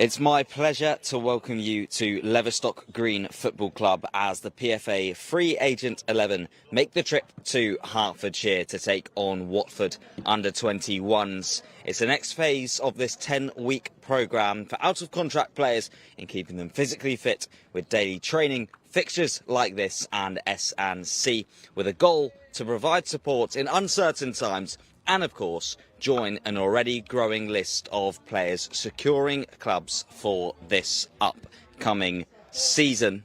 It's my pleasure to welcome you to Leverstock Green Football Club as the PFA Free Agent 11 make the trip to Hertfordshire to take on Watford under-21s. It's the next phase of this 10-week programme for out-of-contract players in keeping them physically fit with daily training, fixtures like this and S&C, with a goal to provide support in uncertain times and, of course, join an already growing list of players securing clubs for this upcoming season.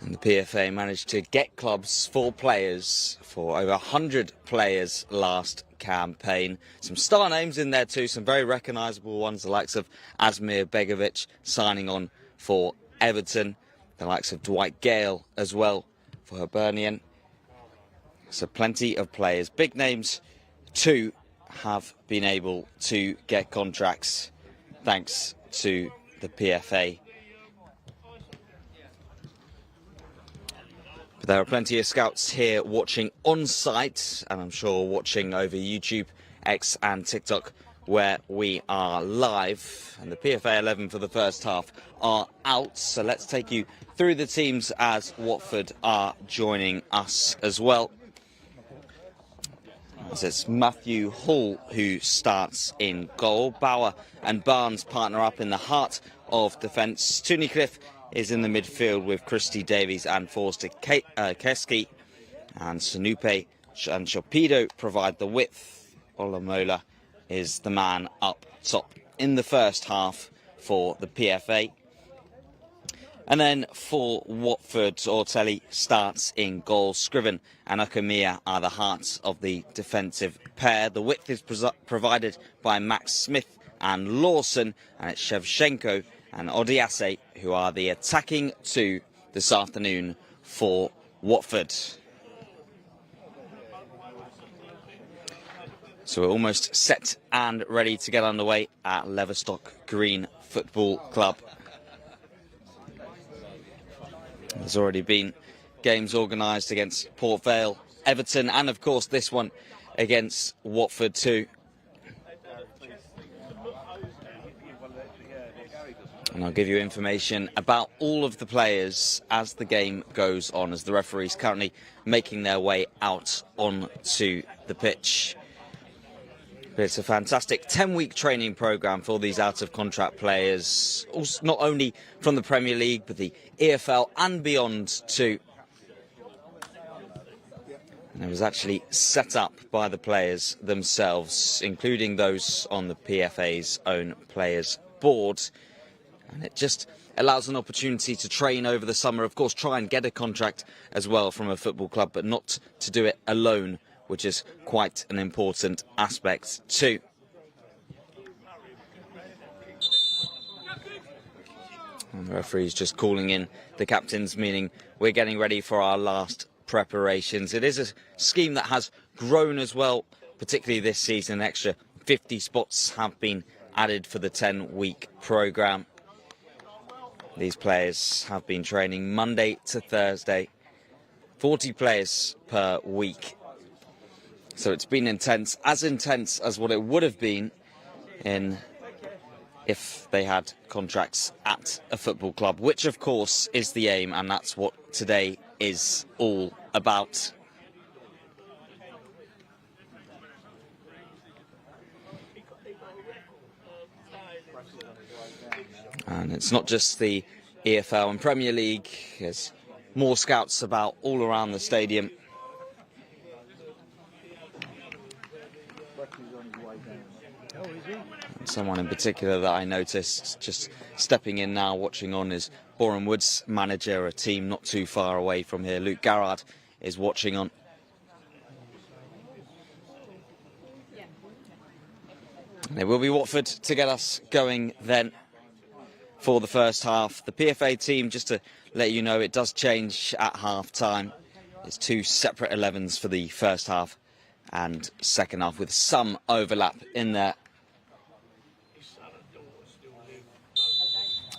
And the PFA managed to get clubs for players, for over 100 players last campaign. Some star names in there too, some very recognisable ones, the likes of Asmir Begovic signing on for Everton, the likes of Dwight Gale as well for Hibernian. So plenty of players, big names too, have been able to get contracts thanks to the PFA. But there are plenty of scouts here watching on site, and I'm sure watching over YouTube, X and TikTok, where we are live. And the PFA 11 for the first half are out, so let's take you through the teams as Watford are joining us as well. As it's Matthew Hall who starts in goal. Bauer and Barnes partner up in the heart of defence. Tunnicliffe is in the midfield with Christy Davies and Forster Keski. And Sanupe and Chopido provide the width. Olamola is the man up top in the first half for the PFA. And then for Watford, Ortelli starts in goal. Scriven and Okomiya are the hearts of the defensive pair. The width is provided by Max Smith and Lawson, and it's Shevchenko and Odiase who are the attacking two this afternoon for Watford. So we're almost set and ready to get underway at Leverstock Green Football Club. There's already been games organised against Port Vale, Everton, and of course this one against Watford too. And I'll give you information about all of the players as the game goes on, as the referees currently making their way out onto the pitch. But it's a fantastic 10-week training programme for these out-of-contract players, also not only from the Premier League, but the EFL and beyond too. And it was actually set up by the players themselves, including those on the PFA's own players board. And it just allows an opportunity to train over the summer, of course, try and get a contract as well from a football club, but not to do it alone, which is quite an important aspect too. And the referee's just calling in the captains, meaning we're getting ready for our last preparations. It is a scheme that has grown as well, particularly this season. An extra 50 spots have been added for the 10-week programme. These players have been training Monday to Thursday, 40 players per week. So it's been intense as what it would have been if they had contracts at a football club, which of course is the aim, and that's what today is all about. And it's not just the EFL and Premier League, there's more scouts about all around the stadium. Someone in particular that I noticed just stepping in now, watching on, is Boreham Wood's manager, a team not too far away from here. Luke Garrard is watching on. And it will be Watford to get us going then for the first half. The PFA team, just to let you know, it does change at half-time. It's two separate 11s for the first half and second half, with some overlap in there.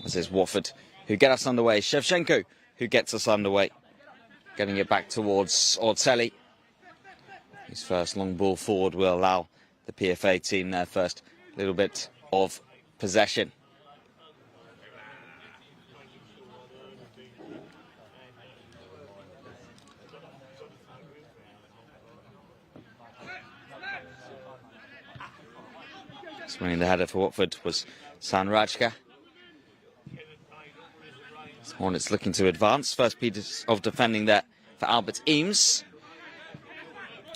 This is Watford who get us underway. Shevchenko who gets us underway. Getting it back towards Ortelli. His first long ball forward will allow the PFA team their first little bit of possession. Swinging the header for Watford was Sanrajka. Hornets looking to advance. First piece of defending there for Albert Eames.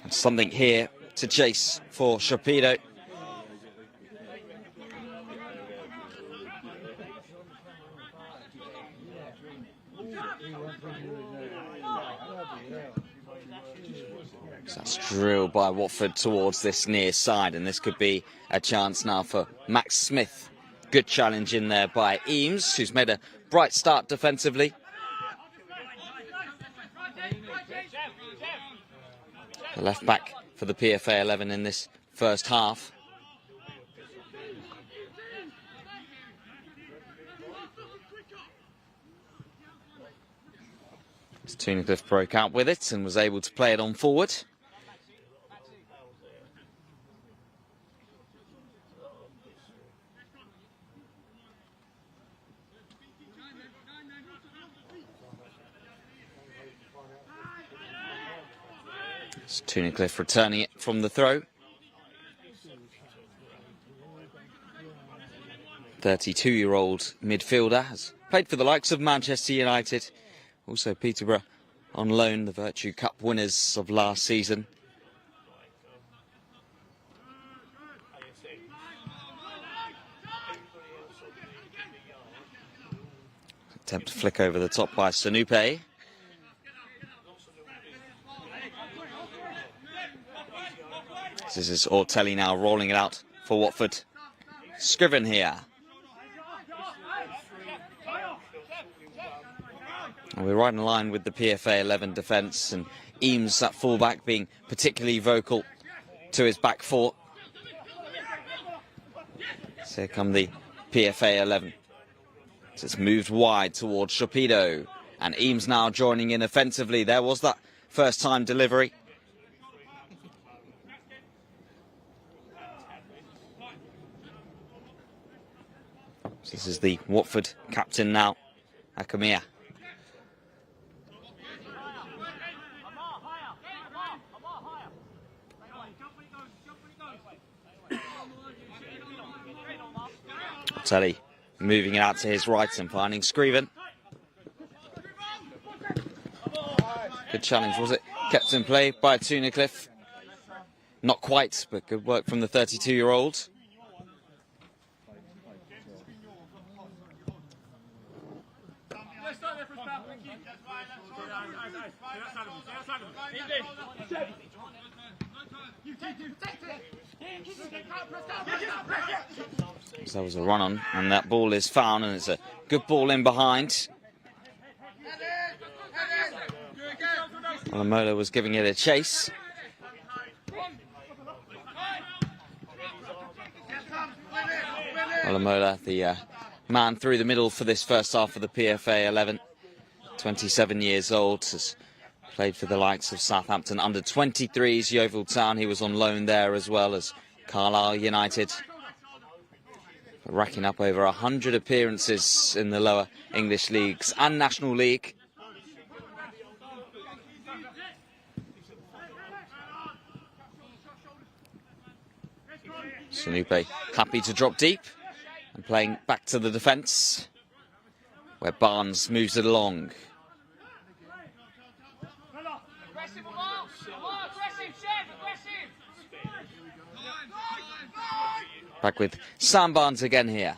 And something here to chase for Sharpedo. So that's drilled by Watford towards this near side, and this could be a chance now for Max Smith. Good challenge in there by Eames, who's made a bright start defensively. The left back for the PFA 11 in this first half. Tunnicliffe broke out with it and was able to play it on forward. It's Tunnicliffe returning it from the throw. 32-year-old midfielder has played for the likes of Manchester United, also Peterborough on loan, the Virtue Cup winners of last season. Attempt to flick over the top by Sanupe. This is Ortelli now rolling it out for Watford. Scriven here. And we're right in line with the PFA 11 defence, and Eames at fullback being particularly vocal to his back four. So here come the PFA 11. So it's moved wide towards Sharpedo, and Eames now joining in offensively. There was that first time delivery. So this is the Watford captain now, Akamia. Ortelli moving it out to his right and finding Scriven. Good challenge, was it? Kept in play by Tunnicliffe. Not quite, but good work from the 32-year-old. So there was a run on, and that ball is found, and it's a good ball in behind. Alamola was giving it a chase. Alamola, the man through the middle for this first half of the PFA 11. 27 years old, has played for the likes of Southampton under 23s, Yeovil Town. He was on loan there as well as Carlisle United. Racking up over 100 appearances in the lower English leagues and National League. Sanupe happy to drop deep and playing back to the defence, where Barnes moves it along. Back with Sam Barnes again here.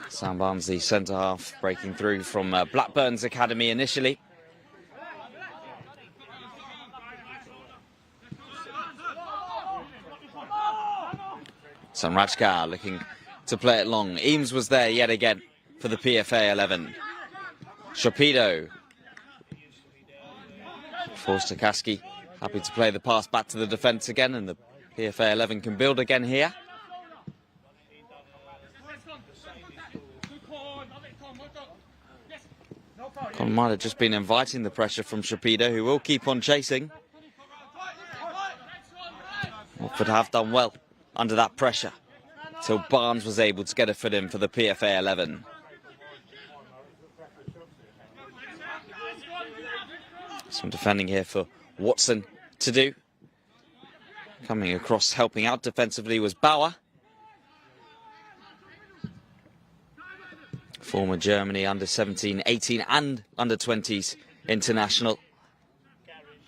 Sam Barnes, the centre half, breaking through from Blackburn's academy initially. Sanrajka looking to play it long. Eames was there yet again for the PFA 11. Sharpedo. Forster-Kaski happy to play the pass back to the defence again, and the PFA 11 can build again here. Con might have just been inviting the pressure from Sharpedo, who will keep on chasing. Watford have done well under that pressure, till Barnes was able to get a foot in for the PFA 11. Some defending here for Watson to do. Coming across, helping out defensively was Bauer. Former Germany under 17, 18 and under 20s international.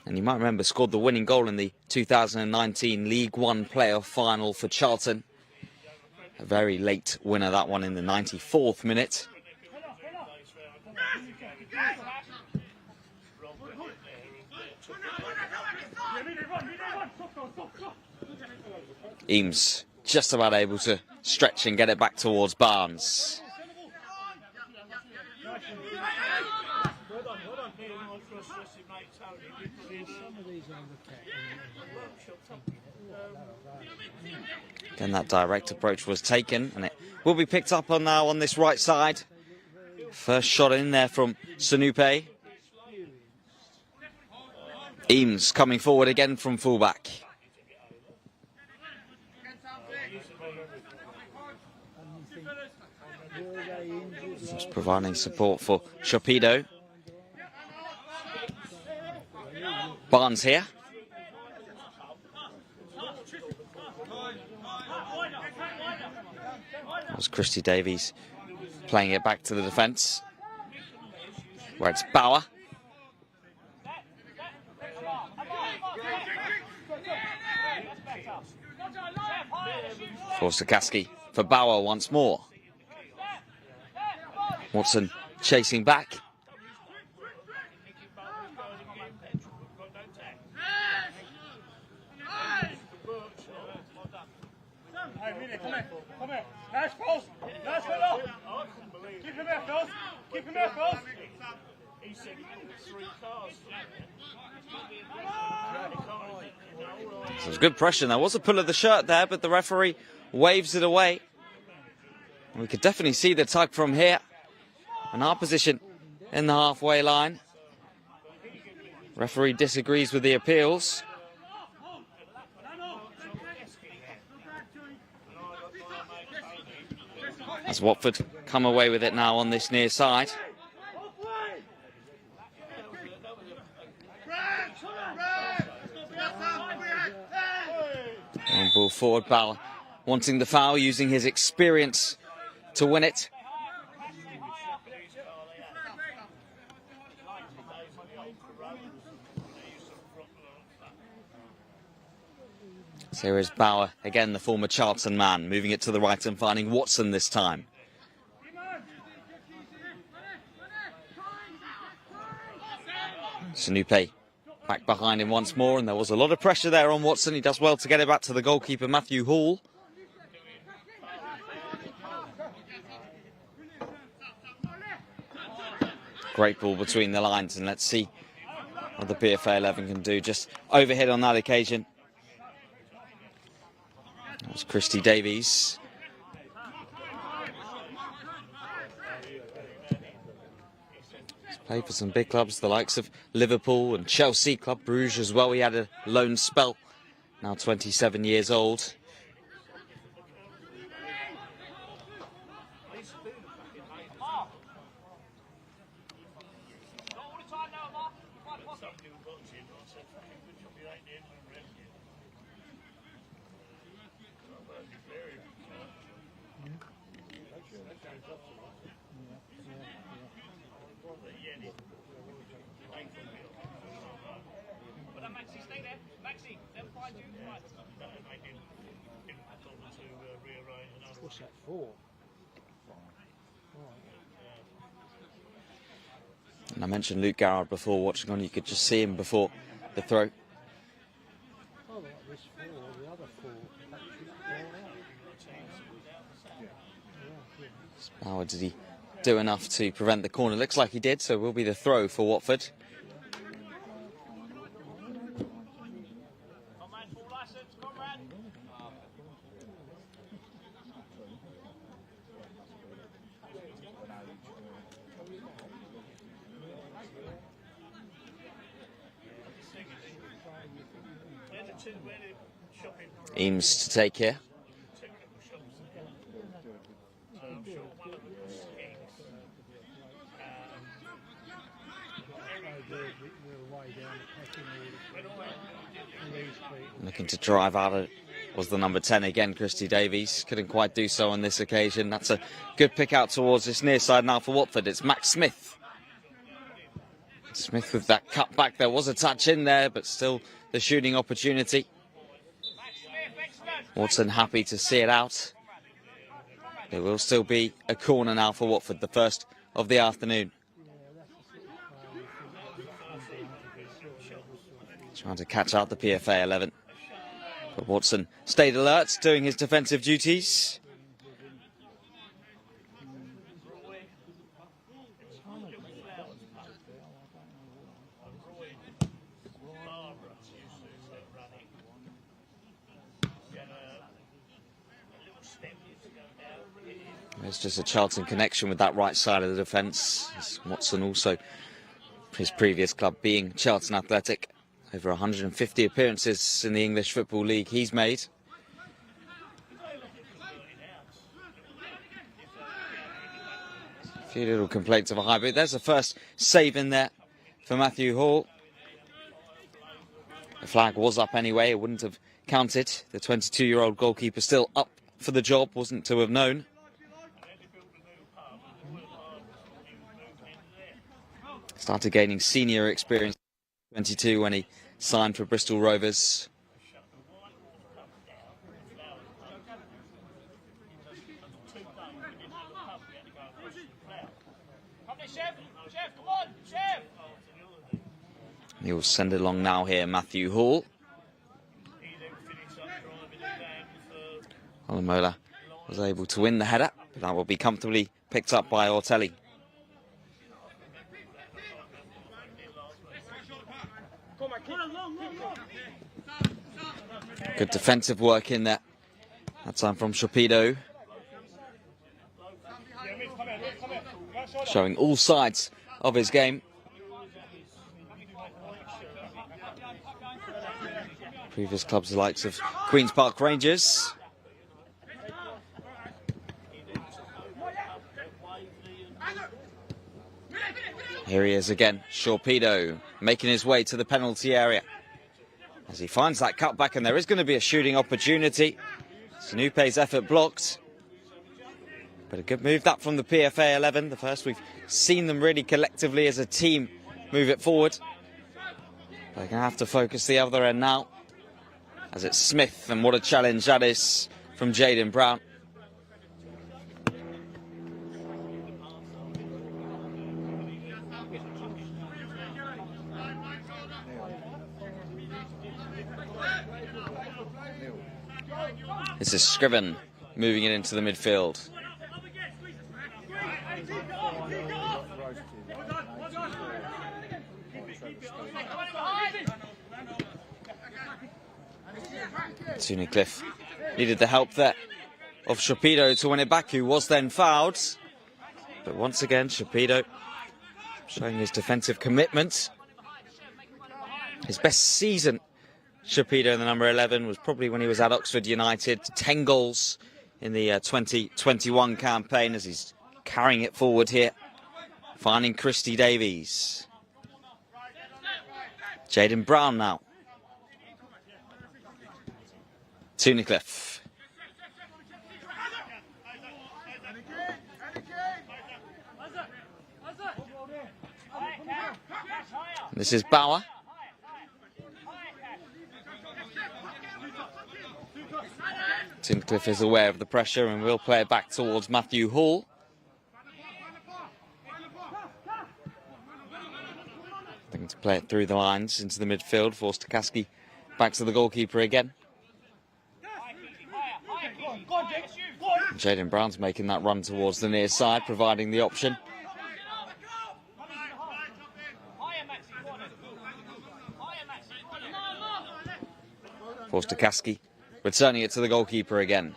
And you might remember scored the winning goal in the 2019 League One playoff final for Charlton. A very late winner, that one in the 94th minute. Eames just about able to stretch and get it back towards Barnes. Again, that direct approach was taken, and it will be picked up on now on this right side. First shot in there from Sanupe. Eames coming forward again from fullback. Just providing support for Sharpedo. Barnes here. That was Christy Davies playing it back to the defence, where it's Bauer. For Sakaski, for Bauer once more. Watson chasing back. So there's good pressure. There was a pull of the shirt there, but the referee waves it away. We could definitely see the tug from here. And our position in the halfway line. Referee disagrees with the appeals. As Watford come away with it now on this near side. One ball forward, Bauer wanting the foul, using his experience to win it. So here is Bauer, again the former Charlton man, moving it to the right and finding Watson this time. Sanupe back behind him once more, and there was a lot of pressure there on Watson. He does well to get it back to the goalkeeper, Matthew Hall. Great ball between the lines, and let's see what the PFA 11 can do. Just overhit on that occasion. That was Christy Davies. He's played for some big clubs, the likes of Liverpool and Chelsea, Club Brugge as well. He had a loan spell, now 27 years old. What's that for? And I mentioned Luke Garrard before, watching on, you could just see him before the throw. Oh, like this four, the other four. Bauer, did he do enough to prevent the corner? Looks like he did, so it will be the throw for Watford. Eames to take here. Looking to drive out of was the number 10 again, Christy Davies. Couldn't quite do so on this occasion. That's a good pick out towards this near side now for Watford. It's Max Smith. Smith with that cut back. There was a touch in there, but still the shooting opportunity. Watson happy to see it out. It will still be a corner now for Watford, the first of the afternoon. Trying to catch out the PFA 11. But Watson stayed alert, doing his defensive duties. There's just a Charlton connection with that right side of the defence. Watson also, his previous club being Charlton Athletic. Over 150 appearances in the English Football League he's made. A few little complaints of a high boot. There's the first save in there for Matthew Hall. The flag was up anyway, it wouldn't have counted. The 22-year-old goalkeeper still up for the job, wasn't to have known. Started gaining senior experience at 22 when he signed for Bristol Rovers. He'll send it along now here, Matthew Hall. Olamola was able to win the header, but that will be comfortably picked up by Ortelli. Good defensive work in there. That time from Shopido. Showing all sides of his game. Previous clubs the likes of Queen's Park Rangers. Here he is again, Shopido, making his way to the penalty area. As he finds that cutback, and there is going to be a shooting opportunity. Sanupe's effort blocked. But a good move that from the PFA 11. The first we've seen them really collectively as a team move it forward. They're going to have to focus the other end now. As it's Smith, and what a challenge that is from Jaden Brown. This is Scriven moving it into the midfield. Tunnicliffe needed the help there of Shopido to win it back, who was then fouled. But once again, Shopido showing his defensive commitment. His best season, Shopido in the number 11, was probably when he was at Oxford United. 10 goals in the 2021 campaign, as he's carrying it forward here. Finding Christy Davies. Jaden Brown now. Tunnicliffe. This is Bauer. Tunnicliffe is aware of the pressure and will play it back towards Matthew Hall. Looking to play it through the lines into the midfield. Forced Takaski back to the goalkeeper again. Jaden Brown's making that run towards the near side, providing the option. Forced Takaski, returning it to the goalkeeper again.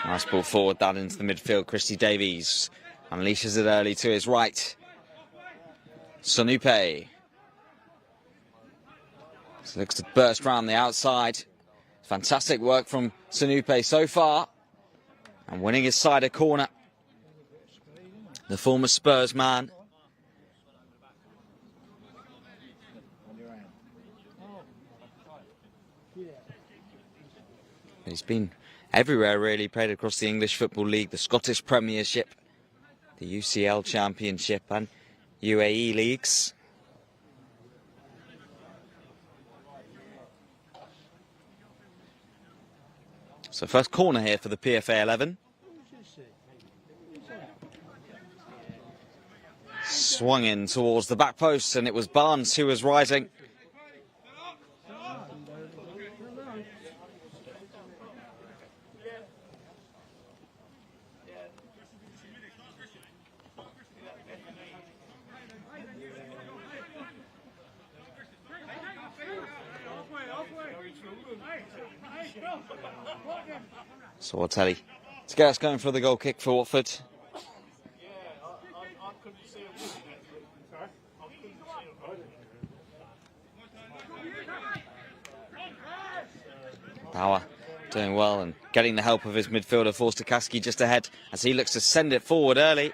Nice ball forward, that into the midfield. Christy Davies Unleashes it early to his right. Sanupe. So looks to burst round the outside. Fantastic work from Sanupe so far. And winning his side a corner. The former Spurs man. He's been everywhere really, played across the English Football League, the Scottish Premiership, the UCL Championship and UAE leagues. So first corner here for the PFA 11. Swung in towards the back post and it was Barnes who was rising. So Ortelli to get us going for the goal kick for Watford. Bauer doing well and getting the help of his midfielder Forster-Kaski just ahead as he looks to send it forward early.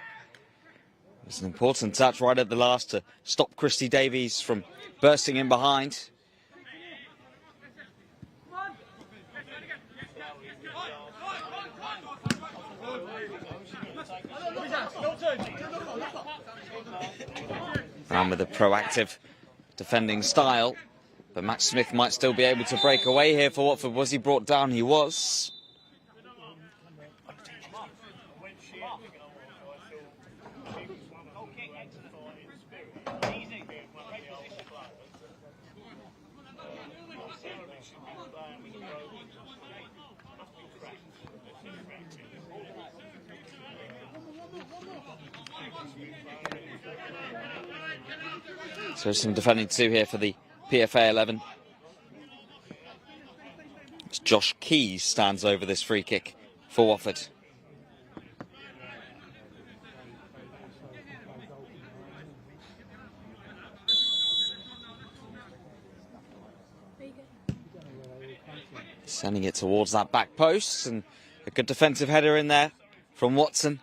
It's an important touch right at the last to stop Christy Davies from bursting in behind. And with a proactive defending style, but Matt Smith might still be able to break away here for Watford. Was he brought down? He was. So there's some defending to do here for the PFA 11. It's Josh Keys stands over this free kick for Watford. Sending it towards that back post and a good defensive header in there from Watson.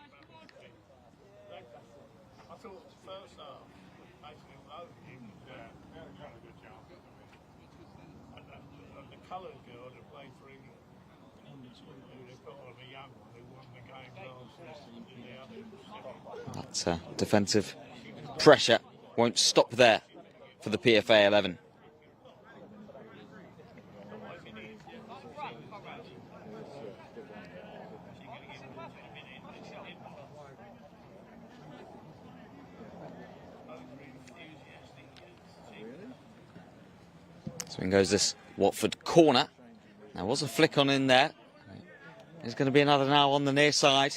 That defensive pressure won't stop there for the PFA 11. So in goes this Watford corner. There was a flick on in there. There's going to be another now on the near side.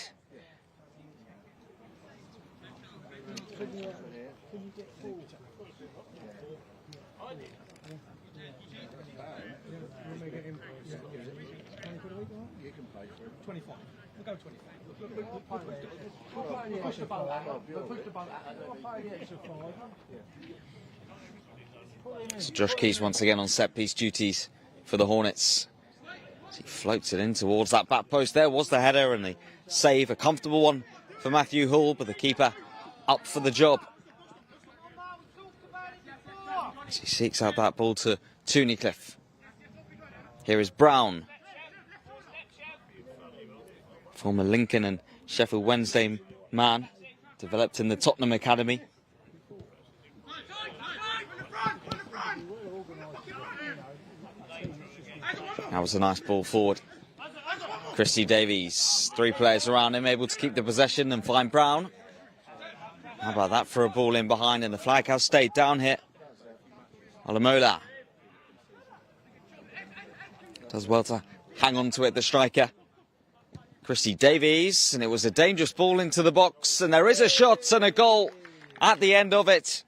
So Josh Keys once again on set-piece duties for the Hornets. He floats it in towards that back post. There was the header and the save, a comfortable one for Matthew Hull, but the keeper up for the job. As he seeks out that ball to Tunnicliffe. Here is Brown. Former Lincoln and Sheffield Wednesday man, developed in the Tottenham Academy. That was a nice ball forward. Christy Davies, three players around him, able to keep the possession and find Brown. How about that for a ball in behind, and the flag has stayed down here. Olamola does well to hang on to it, the striker. Christy Davies, and it was a dangerous ball into the box, and there is a shot and a goal at the end of it.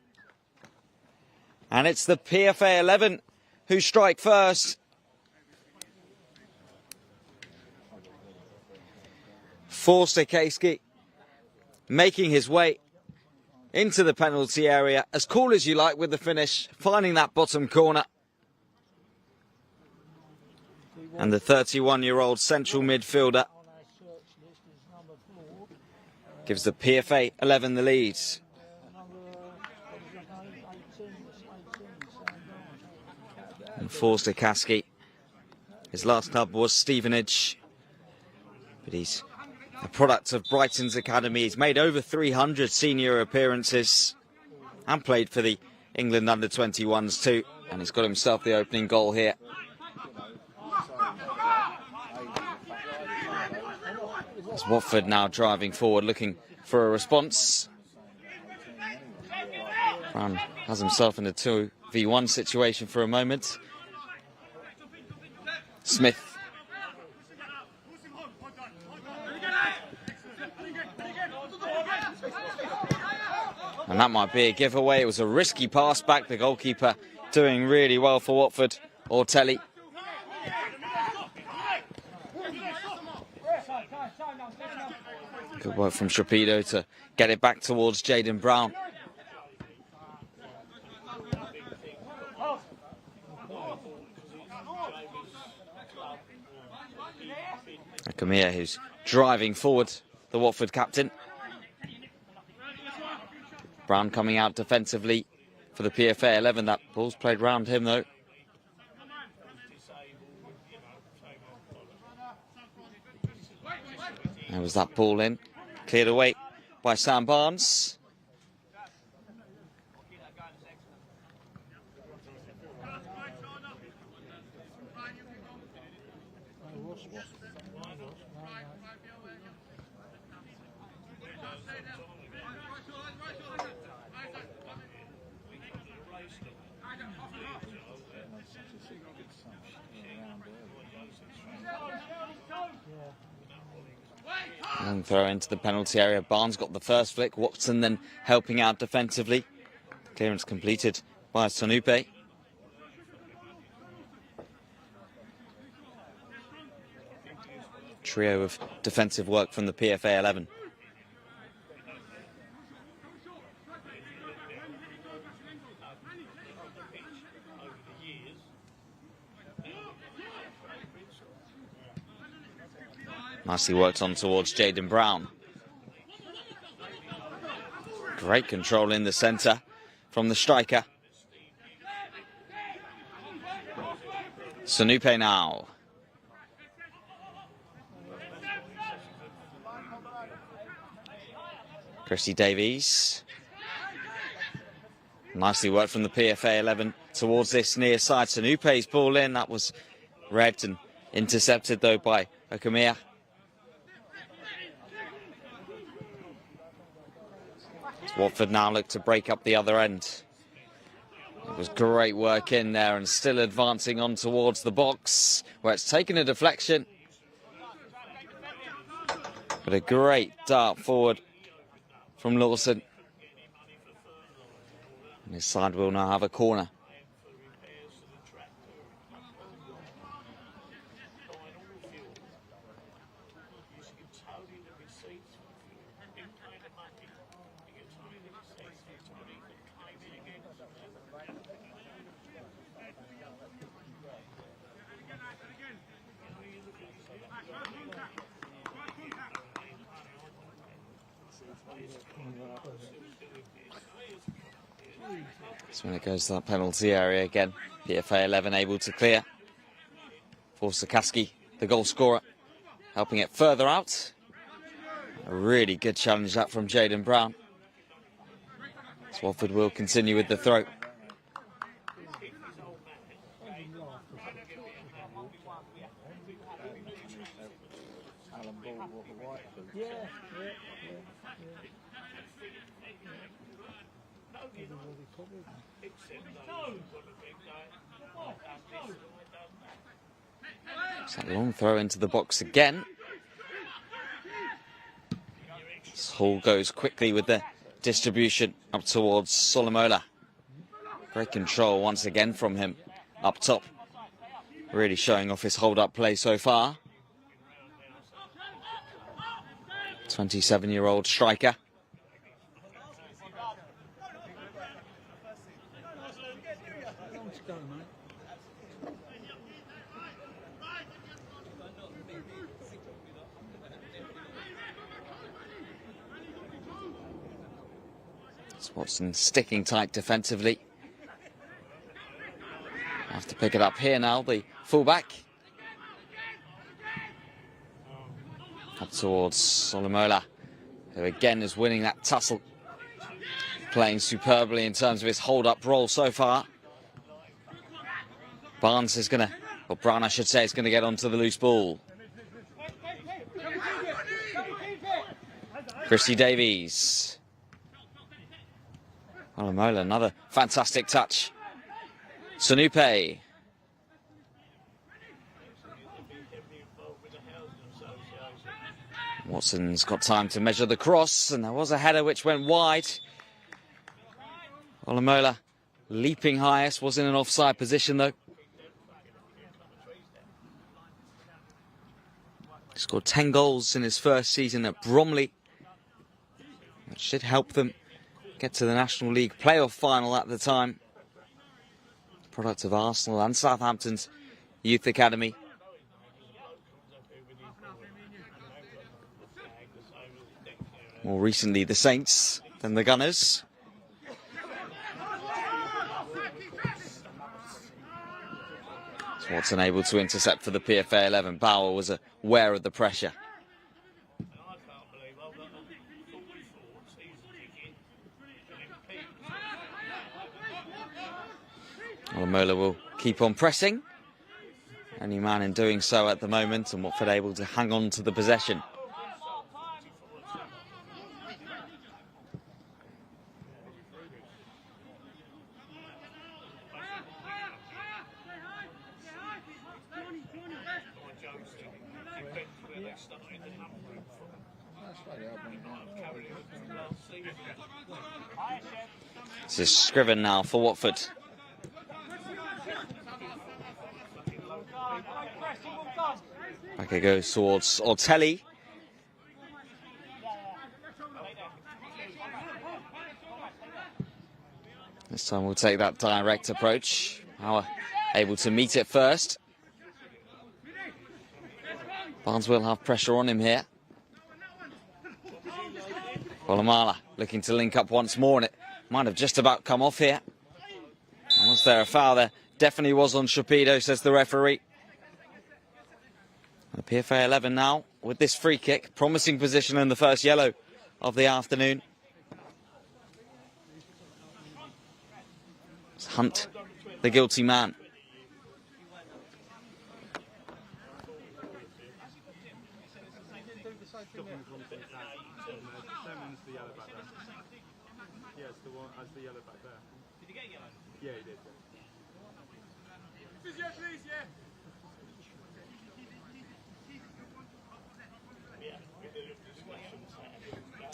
And it's the PFA 11 who strike first. Forster-Kaski making his way into the penalty area, as cool as you like with the finish, finding that bottom corner. And the 31-year-old central midfielder gives the PFA 11 the lead. And Forster Kasky, his last club was Stevenage, but he's a product of Brighton's academy. He's made over 300 senior appearances and played for the England under-21s too, and he's got himself the opening goal here. It's Watford now driving forward, looking for a response. Brown has himself in a 2v1 situation for a moment. Smith. And that might be a giveaway. It was a risky pass back. The goalkeeper doing really well for Watford. Ortelli. Good work from Trapido to get it back towards Jayden Brown. Kamir, who's driving forward, the Watford captain. Brown coming out defensively for the PFA 11. That ball's played round him though. There was that ball in, cleared away by Sam Barnes. Long throw into the penalty area. Barnes got the first flick. Watson then helping out defensively. Clearance completed by Sonupe. Trio of defensive work from the PFA 11. Nicely worked on towards Jayden Brown. Great control in the centre from the striker. Sonupe now. Christy Davies. Nicely worked from the PFA 11 towards this near side. Sonupe's ball in. That was read and intercepted though by Okamia. Watford now look to break up the other end. It was great work in there and still advancing on towards the box where it's taken a deflection. But a great dart forward from Lawson. And his side will now have a corner. So when it goes to that penalty area again, PFA 11 able to clear. Forster Kasky, the goal scorer, helping it further out. A really good challenge that from Jayden Brown. So Watford will continue with the throw. It's a long throw into the box again. Hall goes quickly with the distribution up towards Solomola. Great control once again from him up top. Really showing off his hold-up play so far. 27-year-old striker. Let's go, mate. It's Watson sticking tight defensively. Have to pick it up here now, the fullback. Up towards Solomola, who again is winning that tussle. Playing superbly in terms of his hold-up role so far. Barnes is going to, or Brown I should say, is going to get onto the loose ball. Christy Davies. Solomola, another fantastic touch. Sanupe. Watson's got time to measure the cross, and there was a header which went wide. Solomola leaping highest, was in an offside position though. He scored 10 goals in his first season at Bromley, which should help them get to the National League playoff final at the time. Product of Arsenal and Southampton's youth academy. More recently the Saints than the Gunners. Watson able to intercept for the PFA 11. Bauer was aware of the pressure. Solomola will keep on pressing. Only man in doing so at the moment, and Watford able to hang on to the possession. This is Scriven now for Watford. Back it goes towards Ortelli. This time we'll take that direct approach. Bauer able to meet it first. Barnes will have pressure on him here. Polomala looking to link up once more, and it might have just about come off here. Was there a foul there? Definitely was on Sharpedo, says the referee. The PFA 11 now with this free kick. Promising position in the first yellow of the afternoon. It's Hunt, the guilty man. Yeah, he did.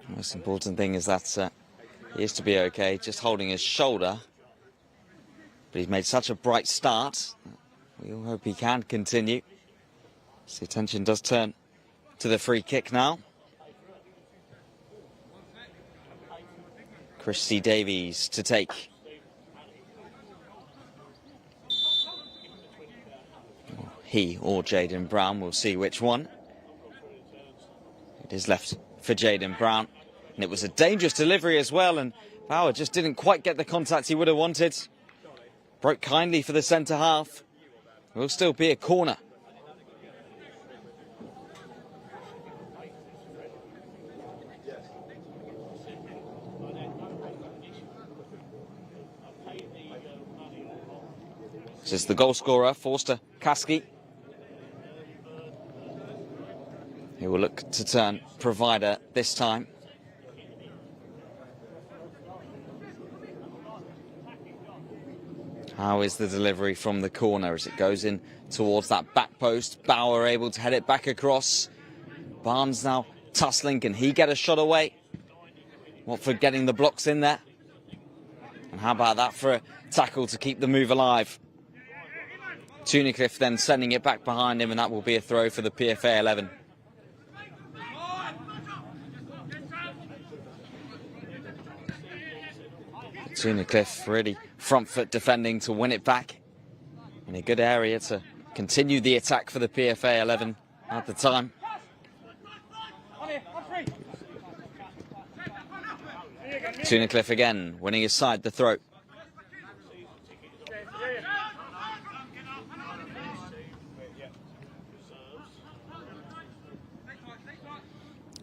The most important thing is that he is to be okay, just holding his shoulder. But he's made such a bright start. We all hope he can continue. So the attention does turn to the free kick now. Christy Davies to take. He or Jaden Brown, we'll see which one. It is left for Jaden Brown. And it was a dangerous delivery as well, and Bauer just didn't quite get the contact he would have wanted. Broke kindly for the centre half. Will still be a corner. This is the goal scorer, Forster Kaski. He will look to turn provider this time. How is the delivery from the corner as it goes in towards that back post? Bauer able to head it back across. Barnes now tussling. Can he get a shot away? Watford getting the blocks in there. And how about that for a tackle to keep the move alive? Tunnicliffe then sending it back behind him, and that will be a throw for the PFA 11. Tunnicliffe really front foot defending to win it back in a good area to continue the attack for the PFA 11 at the time. Tunnicliffe again, winning his side the throw.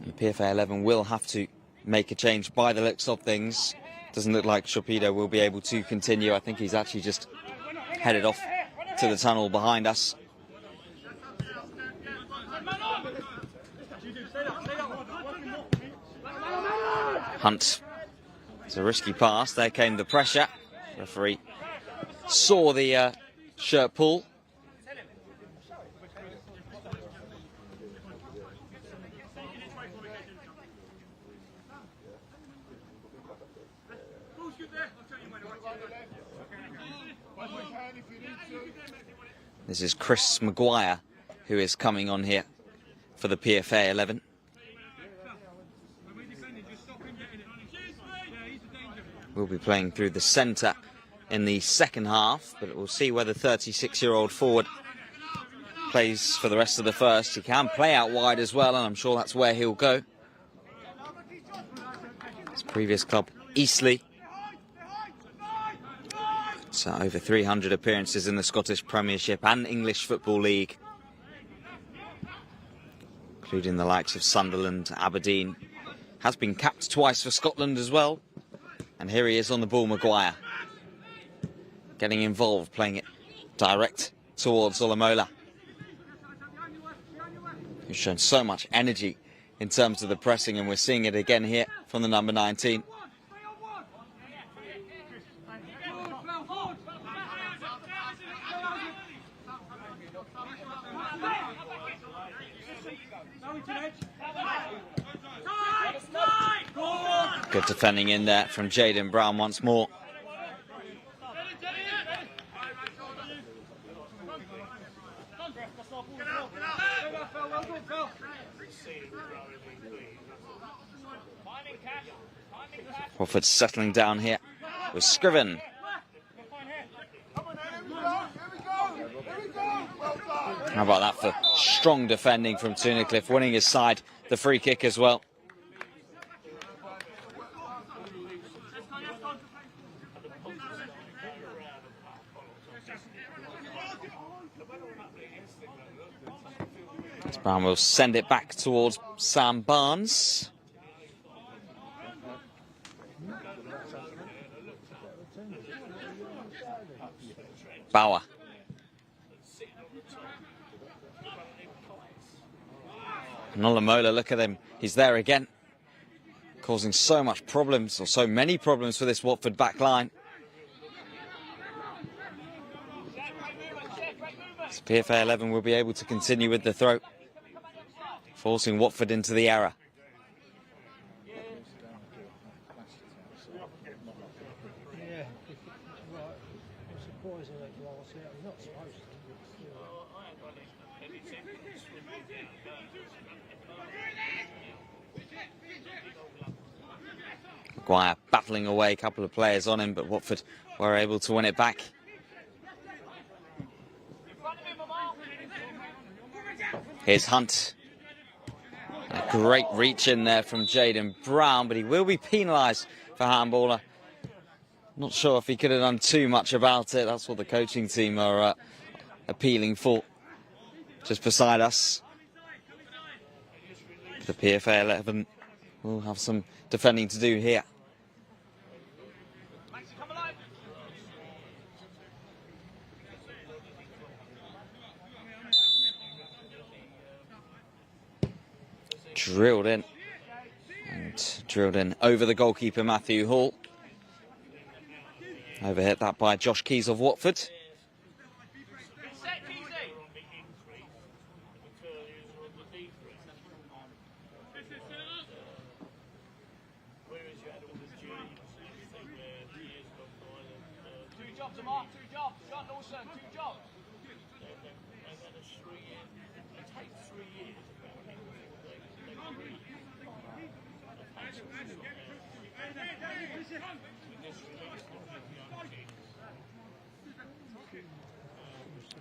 The PFA 11 will have to make a change by the looks of things. Doesn't look like Sharpedo will be able to continue. I think he's actually just headed off to the tunnel behind us. Hunt. It's a risky pass. There came the pressure. Referee saw the shirt pull. This is Chris Maguire, who is coming on here for the PFA 11. We'll be playing through the centre in the second half, but we'll see whether 36-year-old forward plays for the rest of the first. He can play out wide as well, and I'm sure that's where he'll go. His previous club, Eastleigh. So over 300 appearances in the Scottish Premiership and English Football League, including the likes of Sunderland, Aberdeen. Has been capped twice for Scotland as well. And here he is on the ball, Maguire. Getting involved, playing it direct towards Olamola, who's shown so much energy in terms of the pressing, and we're seeing it again here from the number 19. Good defending in there from Jaden Brown once more. Watford settling down here with Scriven. How about that for strong defending from Tunnicliffe, winning his side the free kick as well. Brown will send it back towards Sam Barnes. Bauer. Nolamola, look at him. He's there again, causing so much problems, or so many problems for this Watford back line. So PFA 11 will be able to continue with the throw, forcing Watford into the error. Yeah, right. I'm surprised they let glass out. You're not supposed to. Maguire battling away, a couple of players on him, but Watford were able to win it back. Here's Hunt. A great reach in there from Jaden Brown, but he will be penalised for handballer. Not sure if he could have done too much about it. That's what the coaching team are appealing for. Just beside us, the PFA 11 will have some defending to do here. Drilled in, and drilled in over the goalkeeper Matthew Hall. Overhit that by Josh Keys of Watford.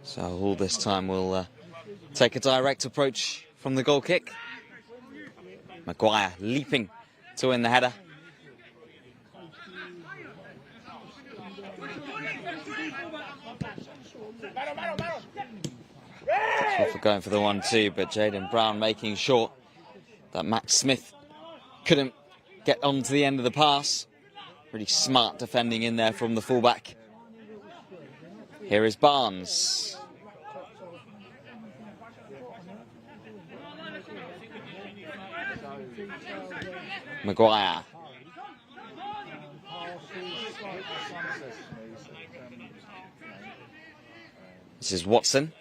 So Hall this time will take a direct approach from the goal kick. Maguire leaping to win the header. For going for the 1-2, but Jaden Brown making sure that Max Smith couldn't get onto the end of the pass. Really smart defending in there from the fullback. Here is Barnes. Maguire. This is Watson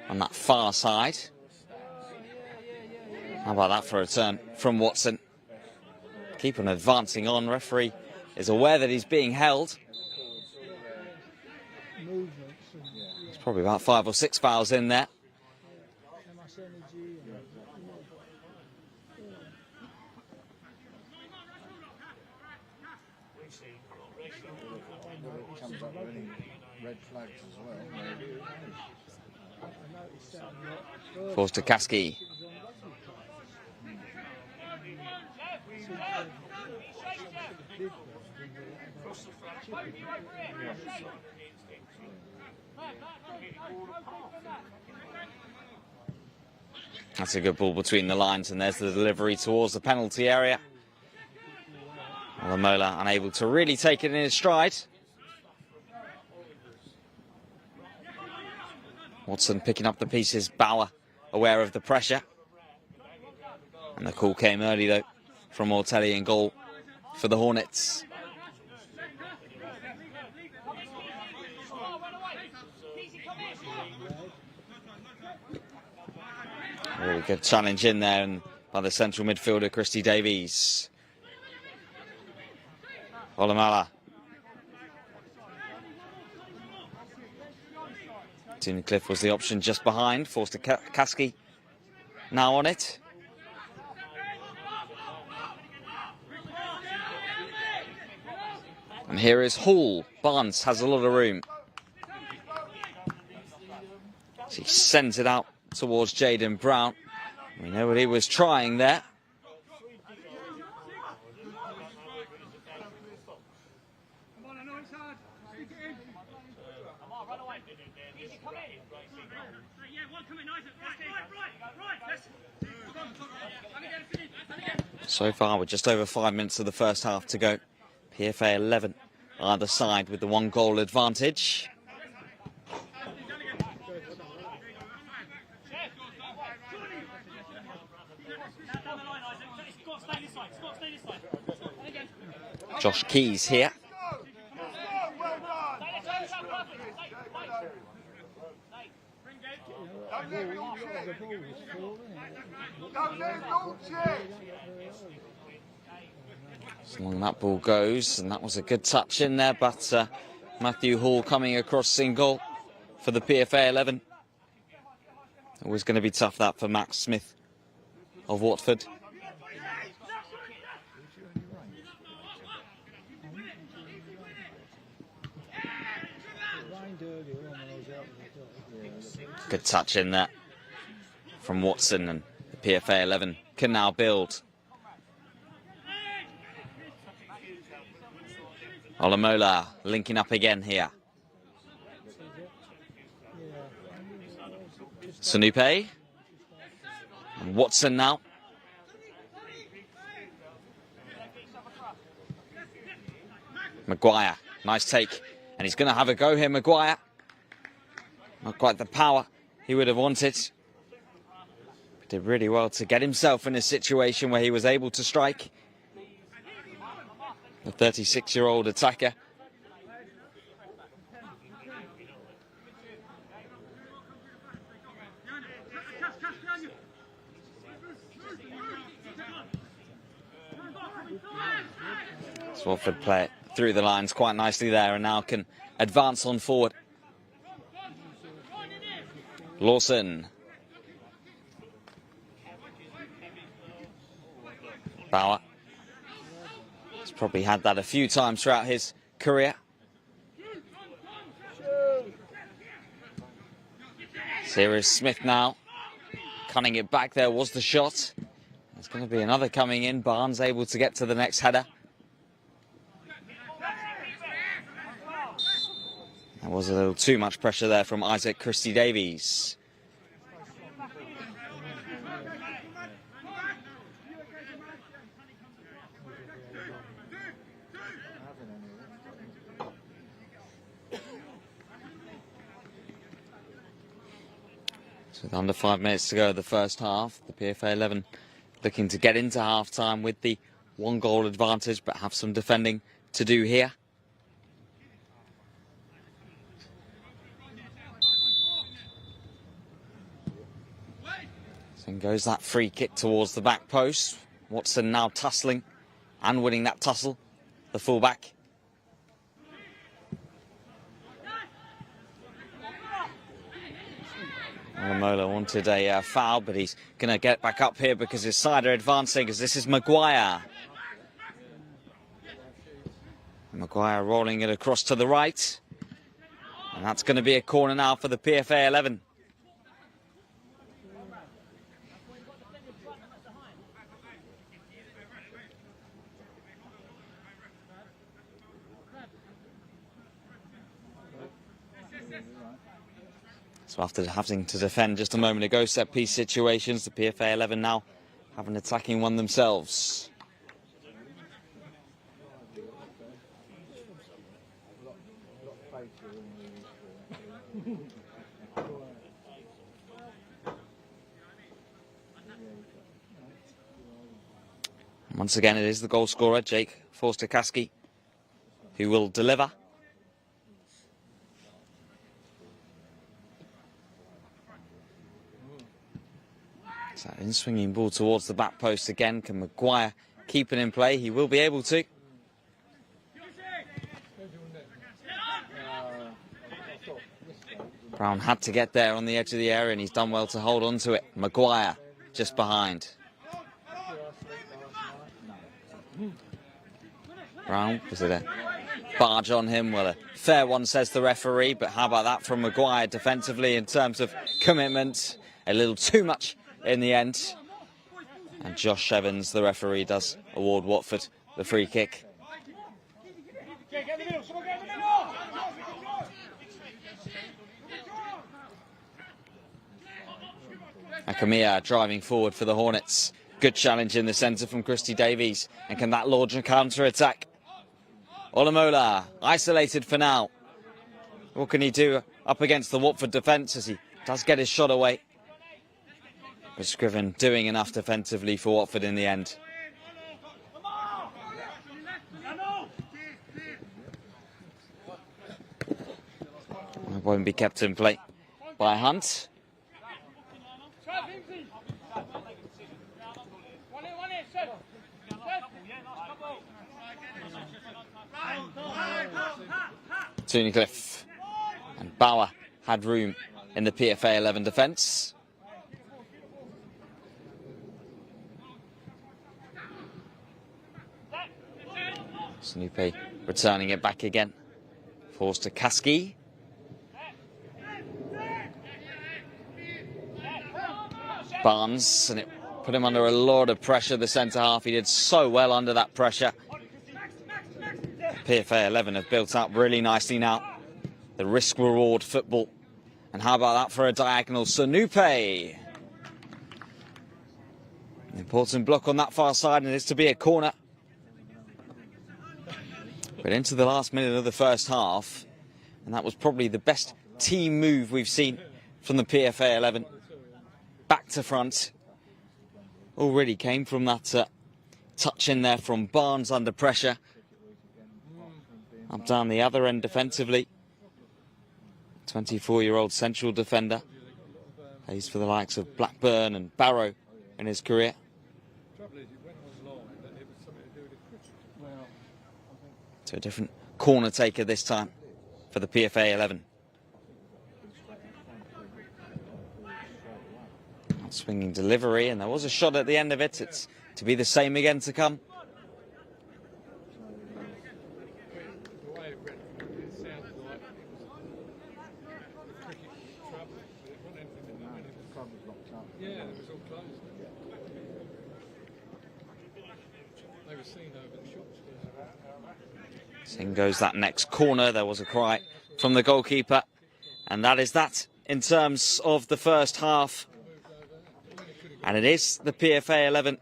on that far side. How about that for a turn from Watson? Keep on advancing on. Referee is aware that he's being held. There's probably about 5 or 6 fouls in there. Red flags as well. Forced to Kaski. That's a good ball between the lines, and there's the delivery towards the penalty area. Lamola unable to really take it in his stride. Watson picking up the pieces, Bauer aware of the pressure. And the call came early though from Ortelli in goal for the Hornets. Really good challenge in there and by the central midfielder Christy Davies. Olamala. Cliff was the option just behind, forced to Kaski. Now on it. And here is Hall. Barnes has a lot of room. So he sends it out towards Jaden Brown. We know what he was trying there. So far, we're just over 5 minutes of the first half to go. PFA 11 either side with the 1 goal advantage. Josh Keys here. So long that ball goes, and that was a good touch in there, but Matthew Hall coming across in goal for the PFA 11. Always going to be tough that for Max Smith of Watford. Good touch in there from Watson, and the PFA 11 can now build. Olamola linking up again here. Sanupe. And Watson now. Maguire, nice take. And he's going to have a go here, Maguire. Not quite the power he would have wanted. But did really well to get himself in a situation where he was able to strike. The 36-year-old attacker. So Watford play it through the lines quite nicely there and now can advance on forward. Lawson. Bauer. He's probably had that a few times throughout his career. Here is Smith now. Cutting it back, there was the shot. There's going to be another coming in. Barnes able to get to the next header. There was a little too much pressure there from Isaac Christie-Davies. With under 5 minutes to go of the first half, the PFA 11 looking to get into half-time with the 1-goal advantage, but have some defending to do here. So in goes that free kick towards the back post. Watson now tussling and winning that tussle, the fullback. Olamola wanted a foul, but he's going to get back up here because his side are advancing, as this is Maguire. Maguire rolling it across to the right. And that's going to be a corner now for the PFA 11. So after having to defend just a moment ago, set-piece situations, the PFA 11 now have an attacking one themselves. Once again, it is the goal scorer, Jake Forster-Caskey, who will deliver. So in swinging ball towards the back post again. Can Maguire keep it in play? He will be able to. Brown had to get there on the edge of the area and he's done well to hold on to it. Maguire just behind. Brown, was it a barge on him? Well, a fair one, says the referee, but how about that from Maguire defensively in terms of commitment? A little too much in the end. And Josh Evans, the referee, does award Watford the free kick. Akamia driving forward for the Hornets. Good challenge in the centre from Christie-Davies. And can that launch a counter-attack? Olamola isolated for now. What can he do up against the Watford defence as he does get his shot away? But Scriven doing enough defensively for Watford in the end. It won't be kept in play by Hunt. Tunnicliffe and Bauer had room in the PFA 11 defence. Snoopy returning it back again. Forster-Caskey. Barnes, and it put him under a lot of pressure, the centre half. He did so well under that pressure. PFA 11 have built up really nicely now. The risk-reward football. And how about that for a diagonal? Snoopy. An important block on that far side, and it's to be a corner. But into the last minute of the first half, and that was probably the best team move we've seen from the PFA 11. Back to front. Already came from that touch in there from Barnes under pressure. Up down the other end defensively. 24-year-old central defender. Plays for the likes of Blackburn and Barrow in his career. To a different corner taker this time for the PFA 11. Swinging delivery, and there was a shot at the end of it. It's to be the same again to come. Yeah, it was all closed. They were seen over the shops. In goes that next corner. There was a cry from the goalkeeper. And that is that in terms of the first half. And it is the PFA 11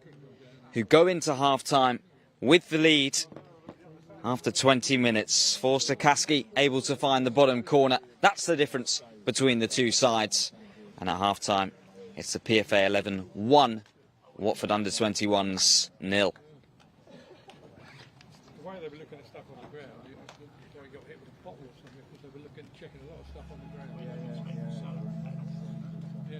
who go into half-time with the lead after 20 minutes. Forster Kasky able to find the bottom corner. That's the difference between the two sides. And at half-time, it's the PFA 11 1, Watford under-21s 0. The way they were looking at stuff on the ground, you thought he got hit with a bottle or something because they were checking a lot of stuff on the ground. Yeah.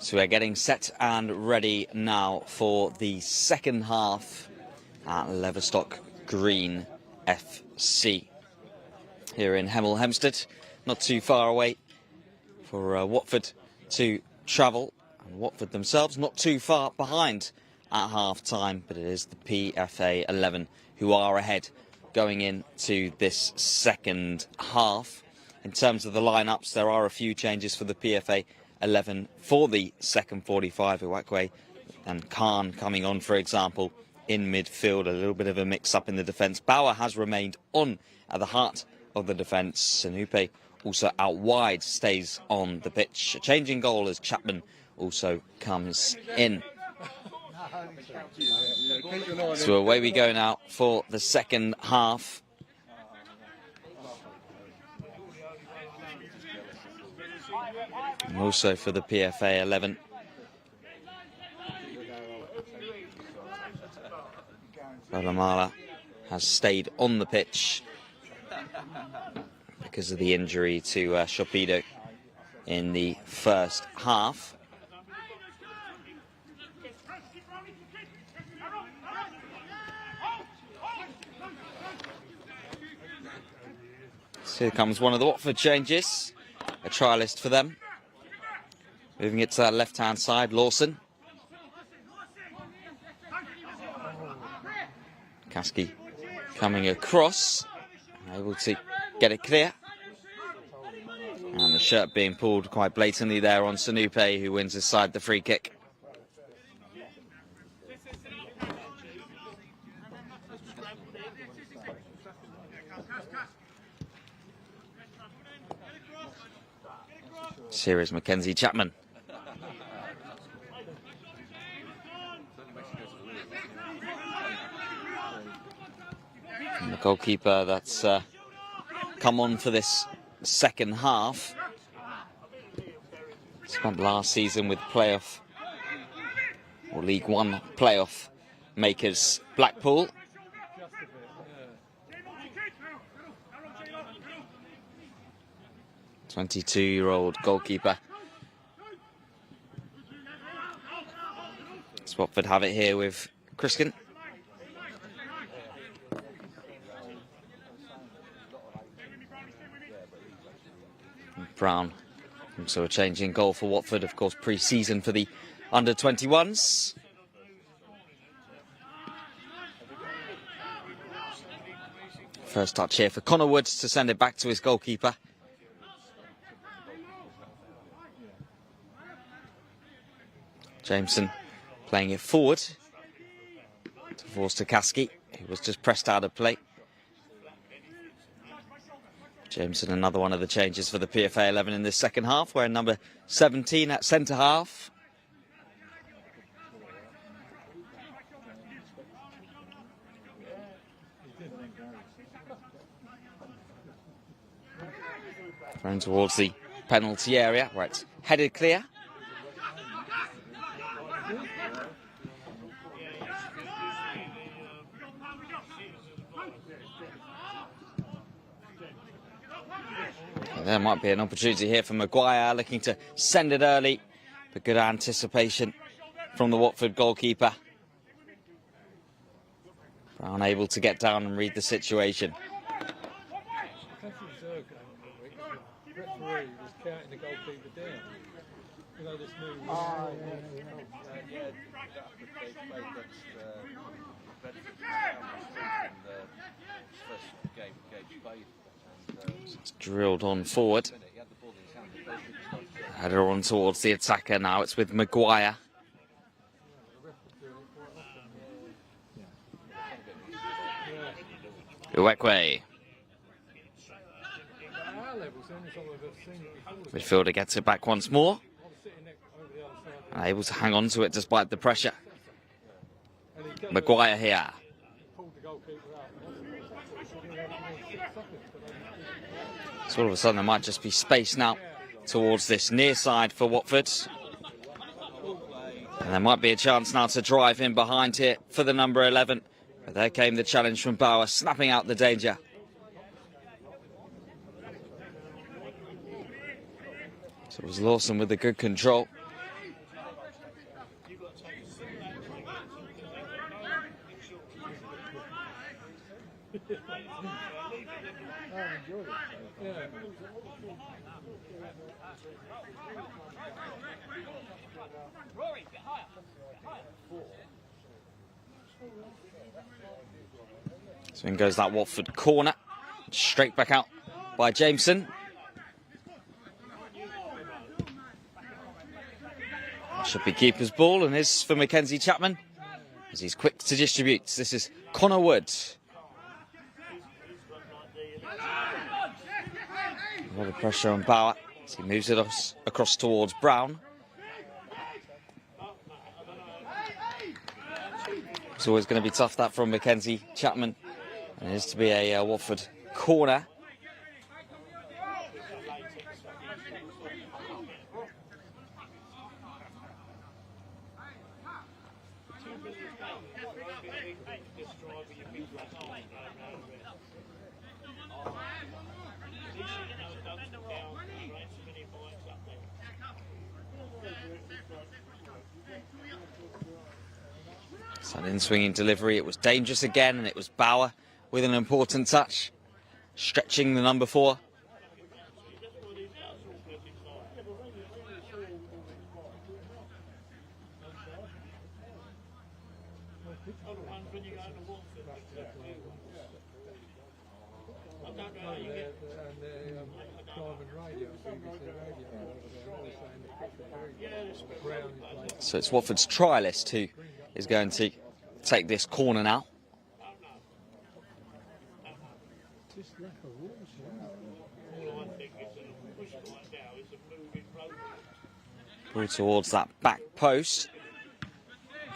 So we're getting set and ready now for the second half at Leverstock Green FC here in Hemel Hempstead. Not too far away for Watford to travel, and Watford themselves not too far behind at half-time, but it is the PFA 11 who are ahead going into this second half. In terms of the lineups, there are a few changes for the PFA 11 for the second 45. Uwakwe and Khan coming on, for example, in midfield. A little bit of a mix-up in the defence. Bauer has remained on at the heart of the defence. Sanupe also out wide, stays on the pitch. A changing goal as Chapman also comes in. So away we go now for the second half. And also for the PFA 11. Balamala has stayed on the pitch because of the injury to Shopido in the first half. So here comes one of the Watford changes. A trialist for them. Moving it to that left-hand side, Lawson. Kaski coming across, able to get it clear. And the shirt being pulled quite blatantly there on Sanupe, who wins his side the free kick. Here is Mackenzie Chapman. And the goalkeeper that's come on for this second half. Spent last season with playoff or League One playoff makers Blackpool. 22-year-old goalkeeper. Watford have it here with Criskin. Brown, also a change in goal for Watford, of course, pre-season for the under-21s. First touch here for Connor Woods to send it back to his goalkeeper. Jameson playing it forward towards Takaski, who was just pressed out of play. Jameson, another one of the changes for the PFA 11 in this second half, wearing number 17 at centre half. Thrown towards the penalty area, where it's headed clear. There might be an opportunity here for Maguire, looking to send it early, but good anticipation from the Watford goalkeeper. Brown able to get down and read the situation. Referee was counting the goalkeeper down. You know, this new It's drilled on forward. Header on towards the attacker now. It's with Maguire. Uwekwe. Midfielder gets it back once more. And able to hang on to it despite the pressure. Maguire here. So all of a sudden there might just be space now towards this near side for Watford. And there might be a chance now to drive in behind here for the number 11. But there came the challenge from Bauer, snapping out the danger. So it was Lawson with the good control. enjoyed it. Yeah. So in goes that Watford corner. Straight back out by Jameson. Should be keeper's ball, and is for Mackenzie Chapman, as he's quick to distribute. This is Connor Wood. A lot of pressure on Bauer as he moves it across towards Brown. It's always going to be tough, that from Mackenzie Chapman. And it is to be a Watford corner. So an in-swinging delivery. It was dangerous again, and it was Bauer with an important touch, stretching the number 4. So it's Watford's trialist who is going to take this corner now. Ball towards that back post.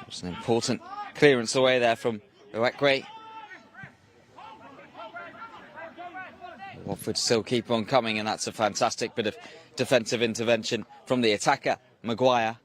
It's an important clearance away there from Uekwe. Watford still keep on coming, and that's a fantastic bit of defensive intervention from the attacker, Maguire.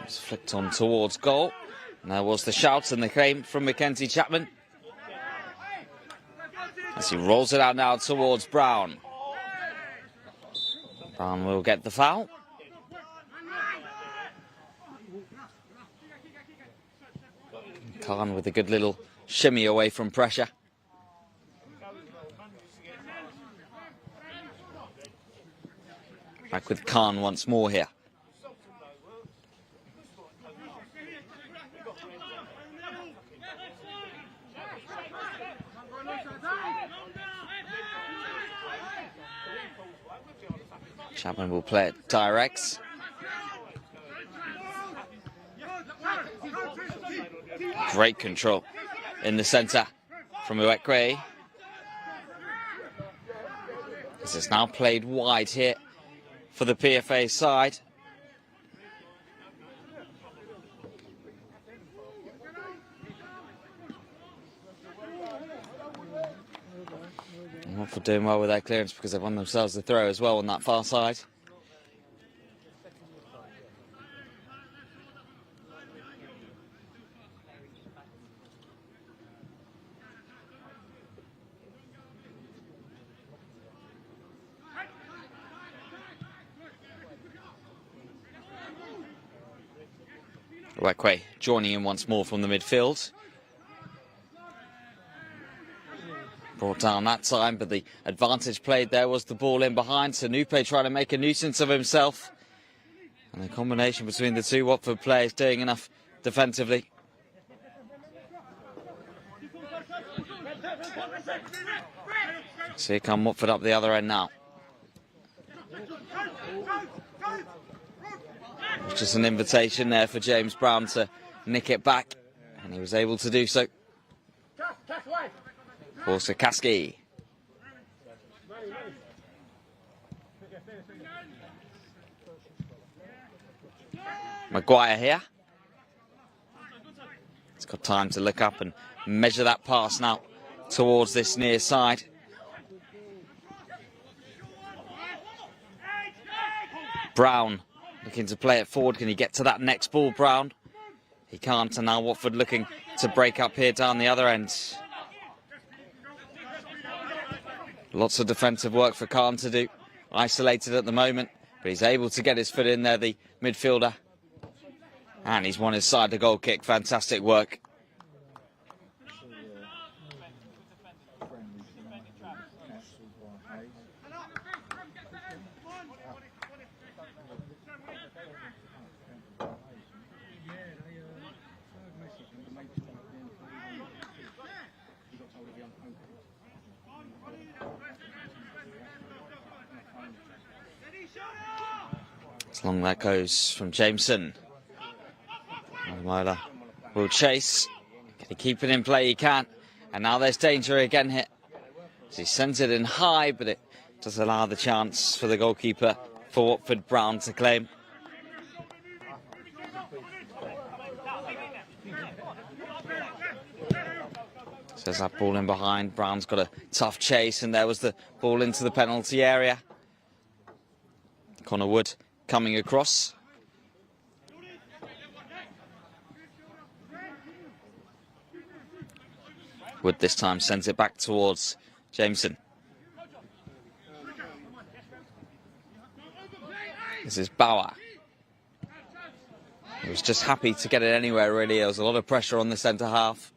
It's flicked on towards goal. And there was the shout and the claim from Mackenzie Chapman, as he rolls it out now towards Brown. Brown will get the foul. Khan with a good little shimmy away from pressure. Back with Khan once more here. Chapman will play it direct. Great control in the centre from Uekwe. This is now played wide here for the PFA side. Watford doing well with their clearance because they've won themselves the throw as well on that far side. Uekwe joining in once more from the midfield. Brought down that time, but the advantage played there was the ball in behind. Sanupe trying to make a nuisance of himself. And the combination between the two Watford players doing enough defensively. So here come Watford up the other end now. Just an invitation there for James Brown to nick it back, and he was able to do so. For Sakaski. Maguire here. He's got time to look up and measure that pass now towards this near side. Brown looking to play it forward. Can he get to that next ball, Brown? He can't, and now Watford looking to break up here down the other end. Lots of defensive work for Khan to do. Isolated at the moment, but he's able to get his foot in there, the midfielder. And he's won his side the goal kick. Fantastic work. As long that goes from Jameson. Mola will chase. Can he keep it in play? He can. And now there's danger again here. So he sends it in high, but it does allow the chance for the goalkeeper for Watford, Brown, to claim. So there's that ball in behind. Brown's got a tough chase, and there was the ball into the penalty area. Connor Wood coming across. Wood this time sends it back towards Jameson. This is Bauer. He was just happy to get it anywhere, really. There was a lot of pressure on the centre half.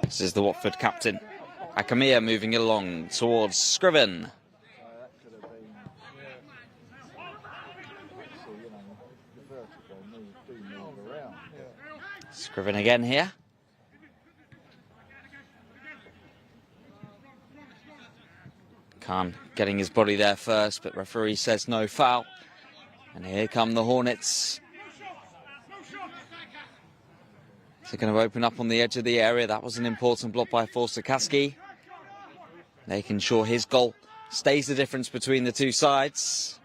This is the Watford captain, Akamia, moving it along towards Scriven. Scriven again here. Khan getting his body there first, but referee says no foul. And here come the Hornets. They're going to open up on the edge of the area. That was an important block by Forster-Kaski. Making sure his goal stays the difference between the two sides.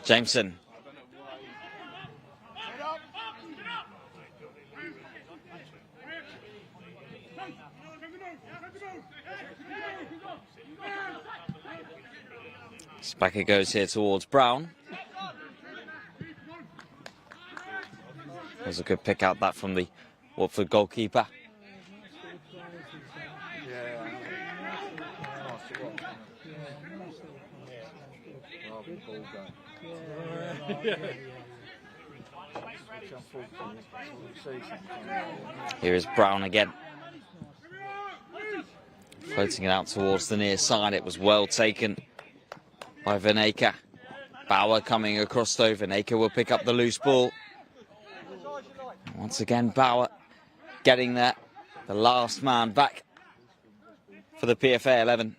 Jameson. Back it goes here towards Brown. There's a good pick out that from the Watford goalkeeper. Here is Brown again. Floating it out towards the near side. It was well taken by Vaneka. Bauer coming across though. Vaneka will pick up the loose ball. Once again, Bauer getting there. The last man back for the PFA 11.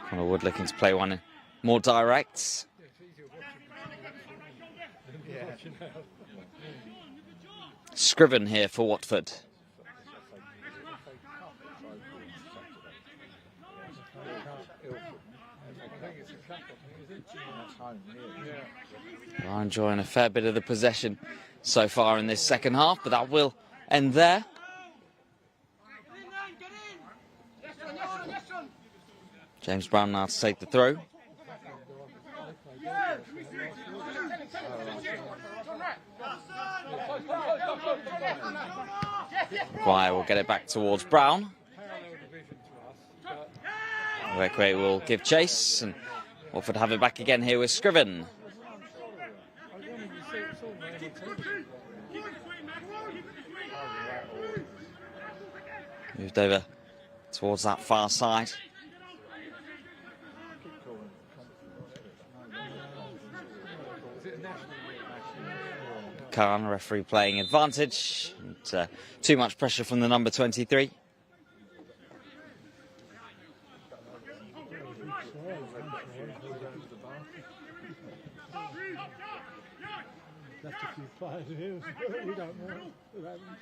Connor Wood looking to play one more direct. Scriven here for Watford. They are enjoying a fair bit of the possession so far in this second half, but that will end there. James Brown now to take the throw. Guire will get it back towards Brown. Rekwe will give chase, and Watford have it back again here with Scriven. Moved over towards that far side. Khan, referee playing advantage. And, too much pressure from the number 23. Left a few players here. We don't know who happened.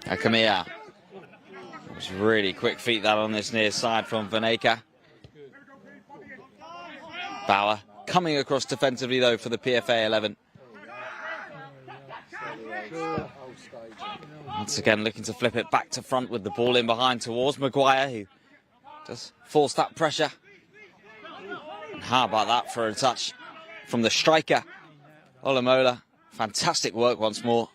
Akamia. It was really quick feet that on this near side from Vaneka. Bauer coming across defensively though for the PFA 11. Once again looking to flip it back to front with the ball in behind towards Maguire, who does force that pressure. And how about that for a touch from the striker, Olamola. Fantastic work once more.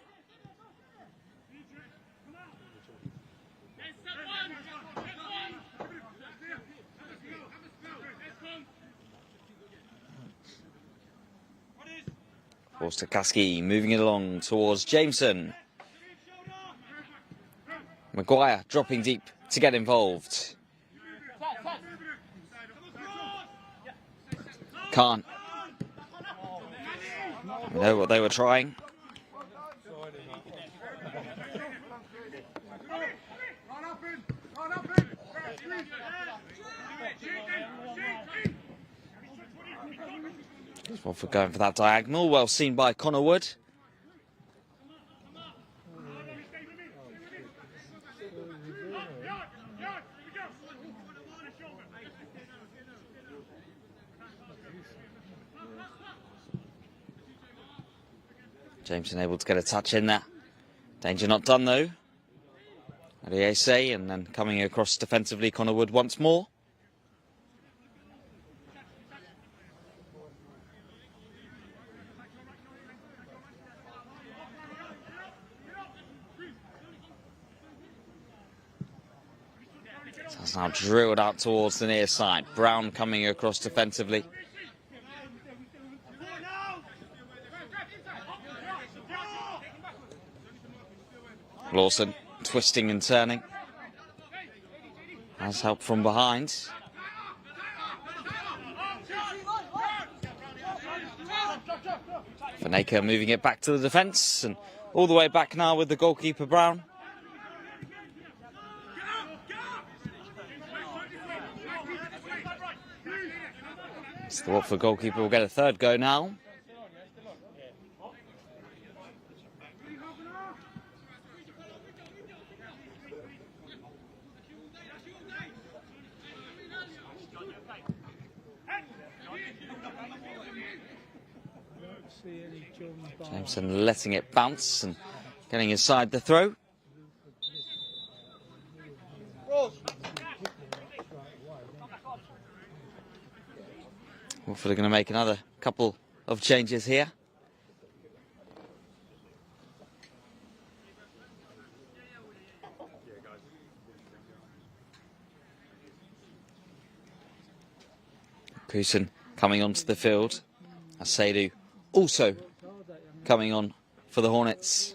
Forster-Kaski moving it along towards Jameson. Maguire dropping deep to get involved. Khan. You know what they were trying. Watford going for that diagonal, well seen by Connor Wood. Jameson able to get a touch in there. Danger not done though. Ariese, and then coming across defensively, Connor Wood once more. So it's now drilled out towards the near side. Brown coming across defensively. Lawson twisting and turning. Has help from behind. Vaneka moving it back to the defence, and all the way back now with the goalkeeper Brown. So the Watford goalkeeper will get a third go now. Jameson letting it bounce and getting inside the throw. Watford are going to make another couple of changes here. Kusin coming onto the field. Asadu also coming on for the Hornets.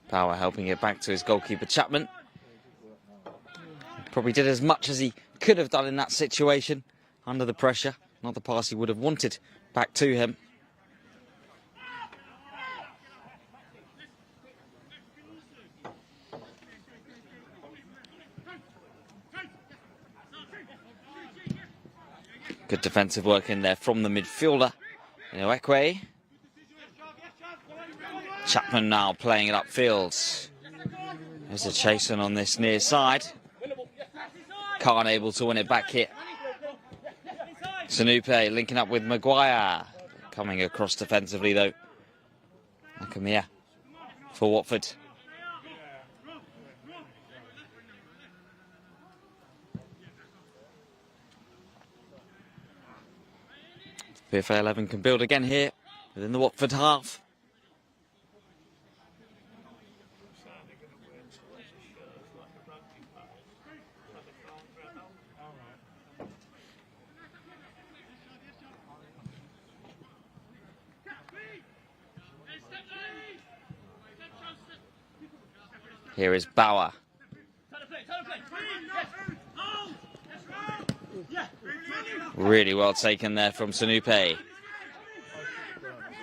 Power helping it back to his goalkeeper Chapman. Probably did as much as he could have done in that situation under the pressure. Not the pass he would have wanted back to him. Good defensive work in there from the midfielder, Inoekwe. Chapman now playing it upfield. There's a chaser on this near side. Khan able to win it back here. Sanupe linking up with Maguire. Coming across defensively though. Akamia for Watford. PFA 11 can build again here within the Watford half. Here is Bauer. Really well taken there from Sanupe.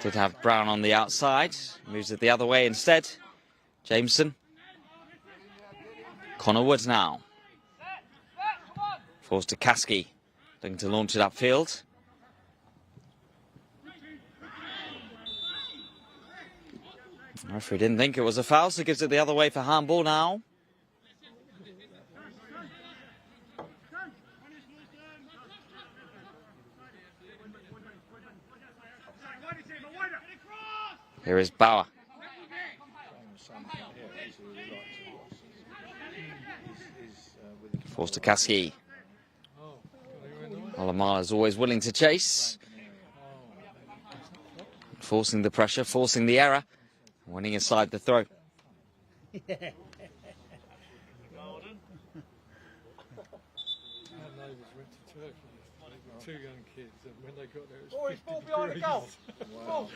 Did have Brown on the outside. Moves it the other way instead. Jameson. Connor Wood now. Falls to Kasky. Looking to launch it upfield. The referee didn't think it was a foul, so gives it the other way for handball now. Here is Bauer. Forced to Kasky. Alamala's always willing to chase. Forcing the pressure, forcing the error. Winning inside the throw. Two young kids, and when they got there, it was 50 degrees. Wow.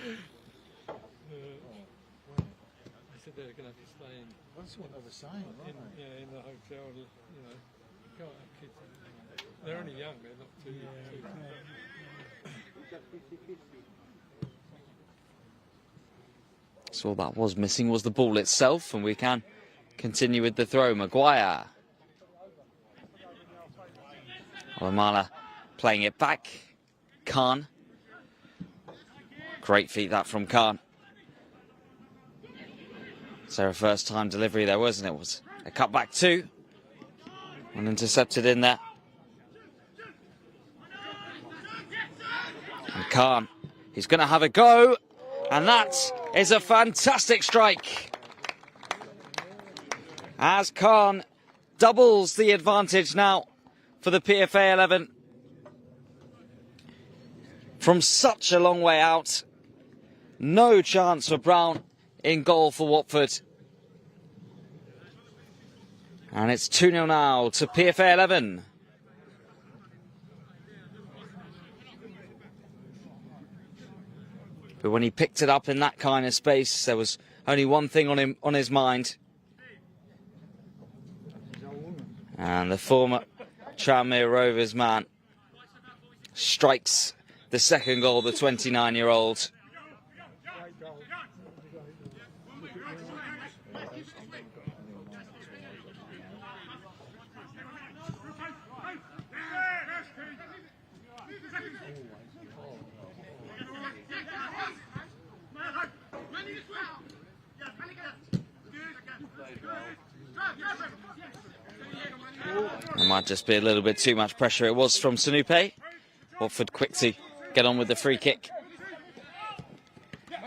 They said they were going to have to stay in. That's what they were saying, weren't they? In the hotel. You can't have kids. They're only young. They're not too. So all that was missing was the ball itself, and we can continue with the throw. Maguire. Alamala playing it back. Khan. Great feat that from Khan. So a first time delivery there, wasn't it? It was a cut back too. And intercepted in there. And Khan, he's going to have a go. And that is a fantastic strike. As Khan doubles the advantage now for the PFA 11. From such a long way out. No chance for Brown in goal for Watford. And it's 2-0 now to PFA 11. But when he picked it up in that kind of space, there was only one thing on his mind. And the former Tranmere Rovers man strikes the second goal, the 29-year-old. It might just be a little bit too much pressure. It was from Sanupe. Watford quick to get on with the free kick. It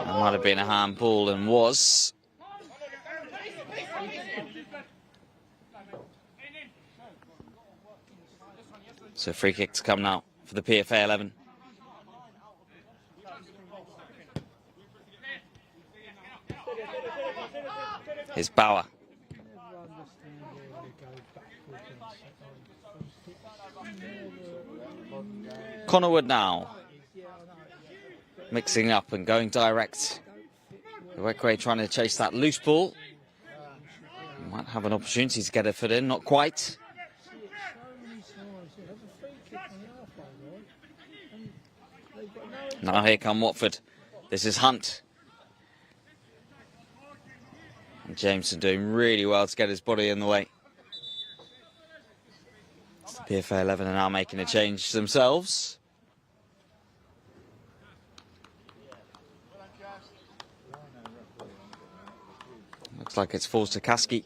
might have been a handball and was. So free kick to come now for the PFA 11. Here's Bauer. Connor Wood now. Mixing up and going direct. Uekwe trying to chase that loose ball. Might have an opportunity to get a foot in, not quite. Now here come Watford. This is Hunt. And Jameson doing really well to get his body in the way. The PFA 11 are now making a change themselves. Looks like it's falls to Kasky,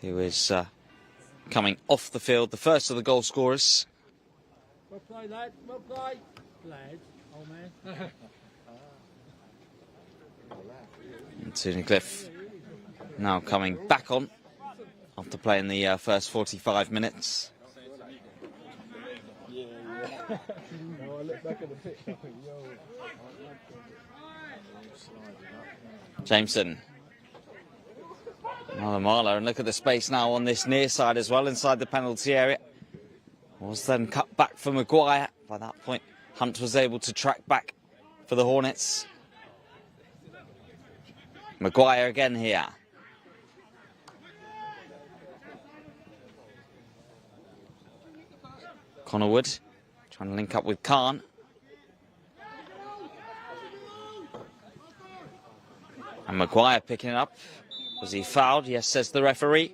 who is coming off the field, the first of the goal scorers. Well played, lad. Well played. Lad, old man. And Tunnicliffe now coming back on after playing the first 45 minutes. No, I look back at the pitch, I think, yo. Jameson. Alamala, and look at the space now on this near side as well, inside the penalty area. Was then cut back for Maguire. By that point, Hunt was able to track back for the Hornets. Maguire again here. Connor Wood trying to link up with Khan. And Maguire picking it up. Was he fouled? Yes, says the referee.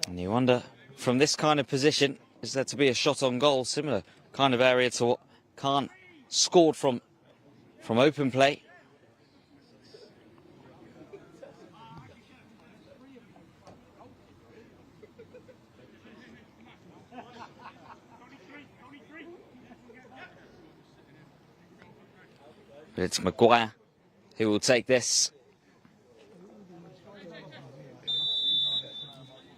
And you wonder, from this kind of position, is there to be a shot on goal? Similar kind of area to what Khan scored from open play. But it's Maguire who will take this.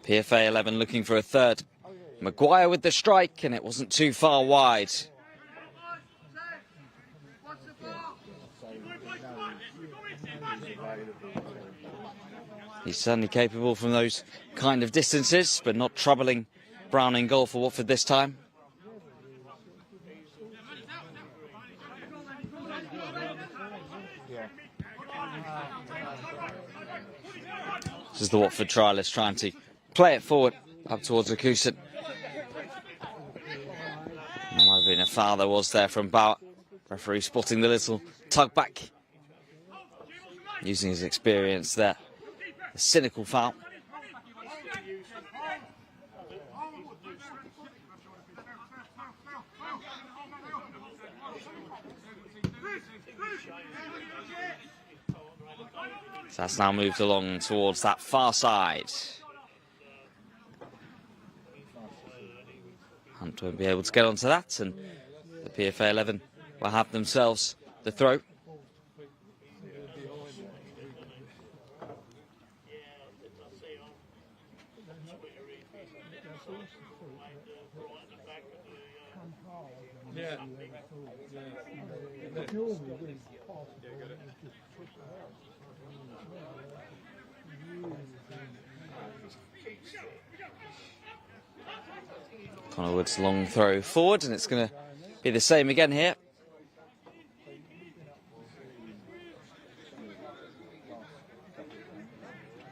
PFA 11 looking for a third. Maguire with the strike, and it wasn't too far wide. He's certainly capable from those kind of distances, but not troubling Brown in goal for Watford this time. This is the Watford trialist trying to play it forward up towards Akusen. There might have been a foul there was there from Bauer. Referee spotting the little tug back. Using his experience there. A cynical foul. So that's now moved along towards that far side. Hunt won't be able to get onto that, and the PFA 11 will have themselves the throw. Yeah. Connor Wood's long throw forward, and it's going to be the same again here.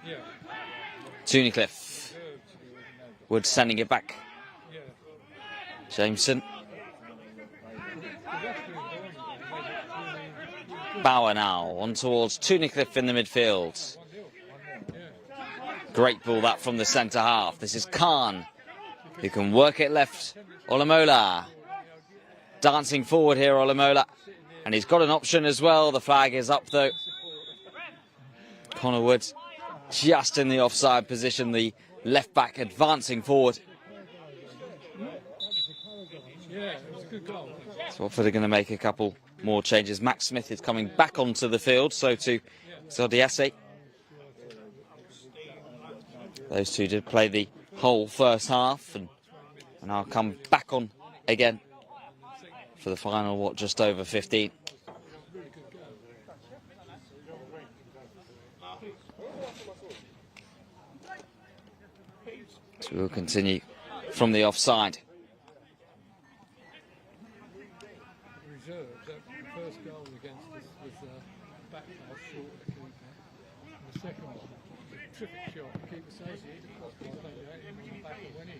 Yeah. Tunnicliffe. Wood sending it back. Yeah. Jameson. Bauer now on towards Tunnicliffe in the midfield. Great ball that from the centre half. This is Khan, who can work it left. Olamola dancing forward here, Olamola, and he's got an option as well. The flag is up though. Connor Wood just in the offside position, the left back advancing forward. Yeah, it was a good goal. So Watford are going to make a couple more changes. Max Smith is coming back onto the field, so too Zodiase. Those two did play the whole first half, and now come back on again for the final, just over 15. So we'll continue from the offside. Reserves, that first goal against us was back pass short of the keeper. And the second one, terrific shot. The keeper saves it, hit across, but I don't know, hit him on the back and went in.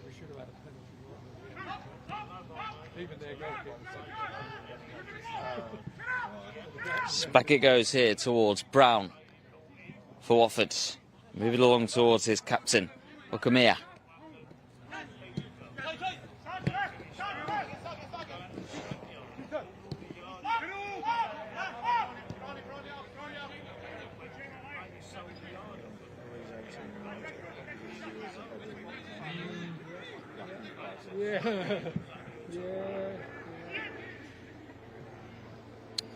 We should have had a penalty. Even their goalkeeper said Back it goes here towards Brown for Watford. Moving along towards his captain, Okamiya.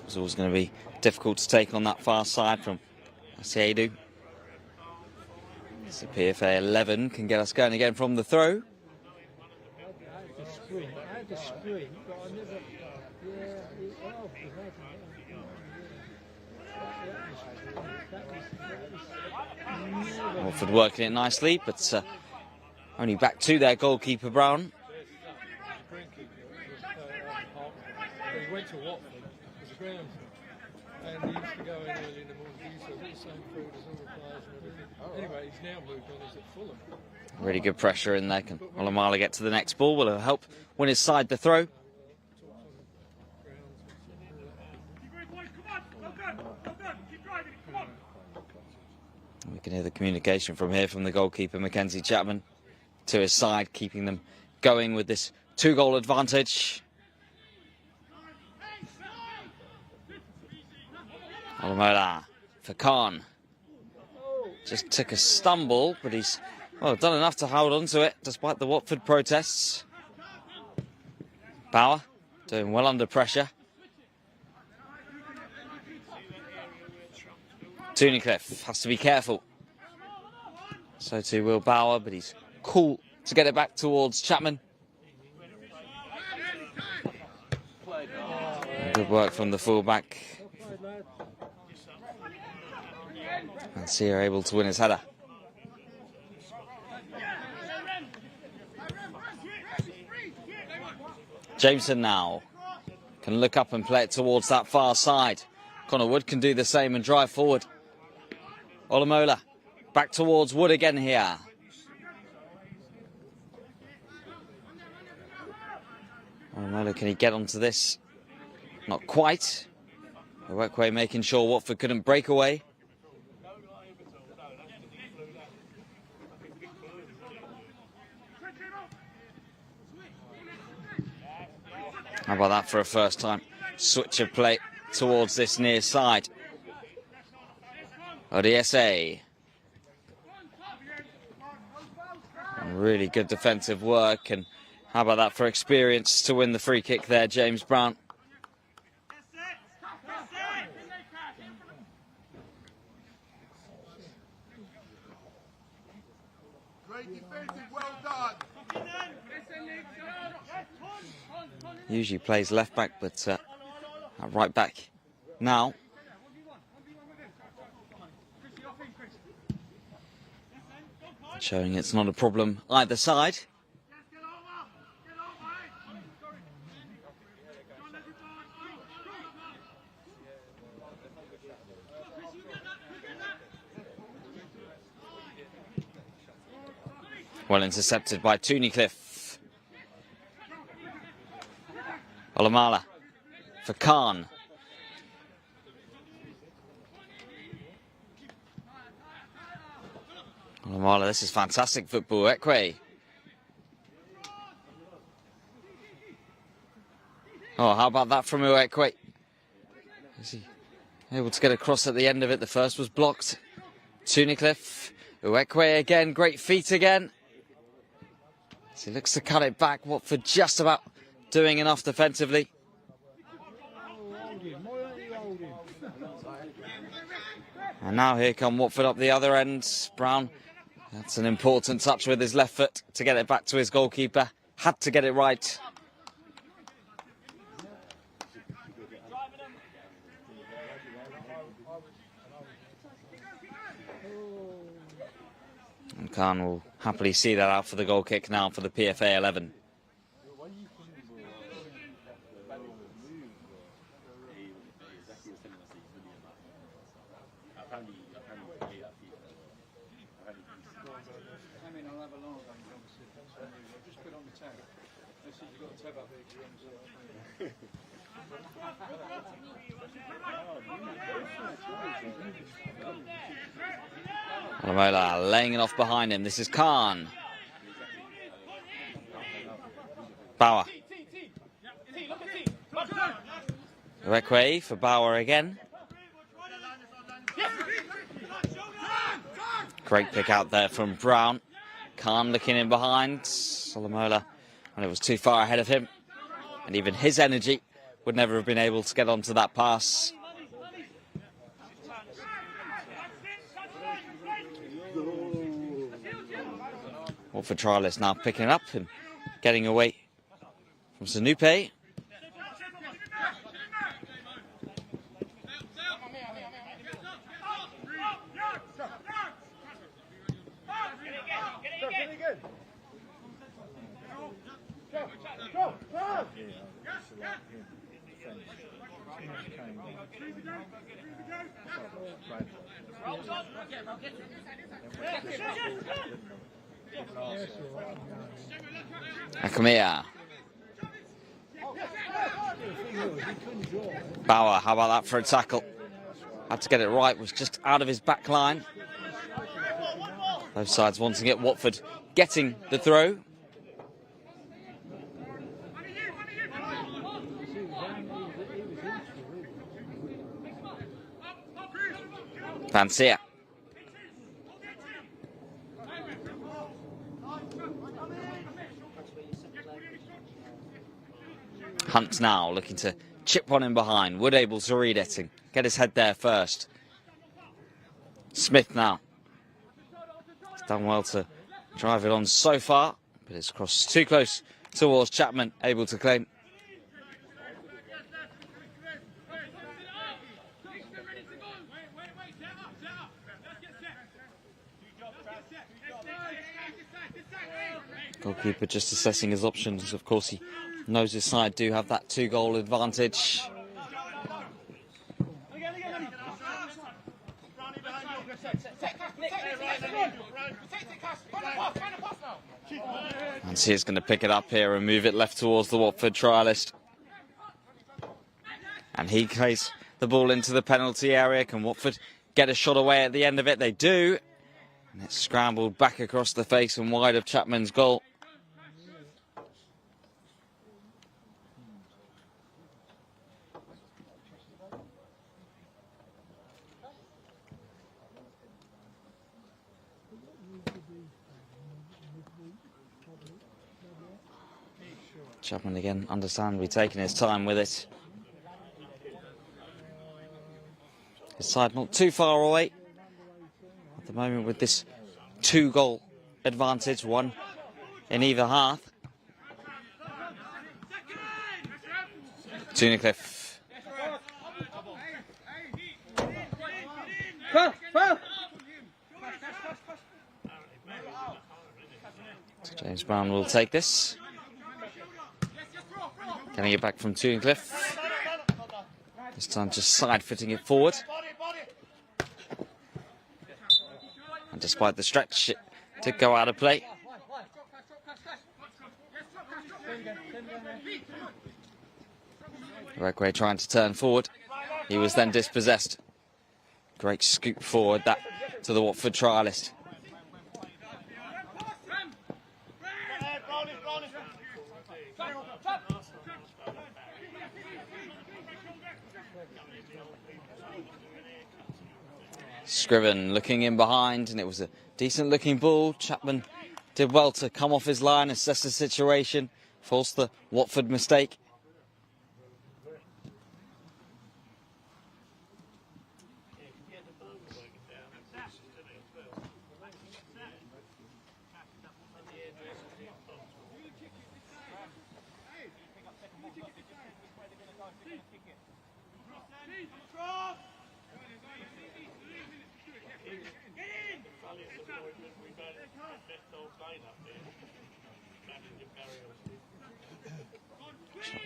It's always going to be difficult to take on that far side from Asiedu. So PFA 11 can get us going again from the throw. Watford working it nicely, but only back to their goalkeeper Brown. to Watford as a groundsman. And he used to go in early in the morning. He used to have the same food as all the players and everything. Anyway, he's now moved on. He's at Fulham. Really good pressure in there. Can Olamala get to the next ball? Will it help win his side the throw? We can hear the communication from here from the goalkeeper, Mackenzie Chapman, to his side, keeping them going with this 2-goal advantage. Olamala for Khan. Just took a stumble, but he's done enough to hold on to it, despite the Watford protests. Bauer doing well under pressure. Tunnicliffe has to be careful. So too will Bauer, but he's cool to get it back towards Chapman. Good work from the fullback. And Sia able to win his header. Jameson now can look up and play it towards that far side. Connor Wood can do the same and drive forward. Olamola back towards Wood again here. Olamola, can he get onto this? Not quite. Owekwe making sure Watford couldn't break away. How about that for a first time switch of play towards this near side? ODSA. Really good defensive work, and how about that for experience to win the free kick there, James Brown. Great defensive, well done. Usually plays left back, but right back now. Showing it's not a problem either side. Well intercepted by Tunnicliffe. Olamala for Khan. Olamala, this is fantastic football. Ekwe. Oh, how about that from Uekwe? Is he able to get across at the end of it? The first was blocked. Tunnicliffe. Uekwe again, great feet again. So he looks to cut it back. Watford just about doing enough defensively. And now here come Watford up the other end. Brown, that's an important touch with his left foot to get it back to his goalkeeper. Had to get it right. And Khan will happily see that out for the goal kick now for the PFA 11. Olamola laying it off behind him. This is Khan. Bauer. Uekwe for Bauer again. Great pick out there from Brown. Khan looking in behind. Olamola, and it was too far ahead of him. And even his energy would never have been able to get onto that pass. Watford trialists now picking up and getting away from Sanupe. Akamia. Bauer, how about that for a tackle? Had to get it right, was just out of his back line. Both sides wanting it. Watford getting the throw. Fancia. Hunt now looking to chip one in behind. Wood able to read it and get his head there first. Smith now. He's done well to drive it on so far, but it's crossed too close towards Chapman, able to claim. Goalkeeper just assessing his options. Of course, he knows his side do have that 2-goal advantage. And he's going to pick it up here and move it left towards the Watford trialist. And he plays the ball into the penalty area. Can Watford get a shot away at the end of it? They do. And it's scrambled back across the face and wide of Chapman's goal. Chapman again, understandably taking his time with it. His side not too far away at the moment with this 2-goal advantage, one in either half. Tunnicliffe. James Brown will take this. Getting it back from Tunnicliffe. This time just side-footing it forward. And despite the stretch, it did go out of play. Rekwe trying to turn forward. He was then dispossessed. Great scoop forward, that to the Watford trialist. Scriven looking in behind, and it was a decent looking ball. Chapman did well to come off his line, assess the situation, force the Watford mistake.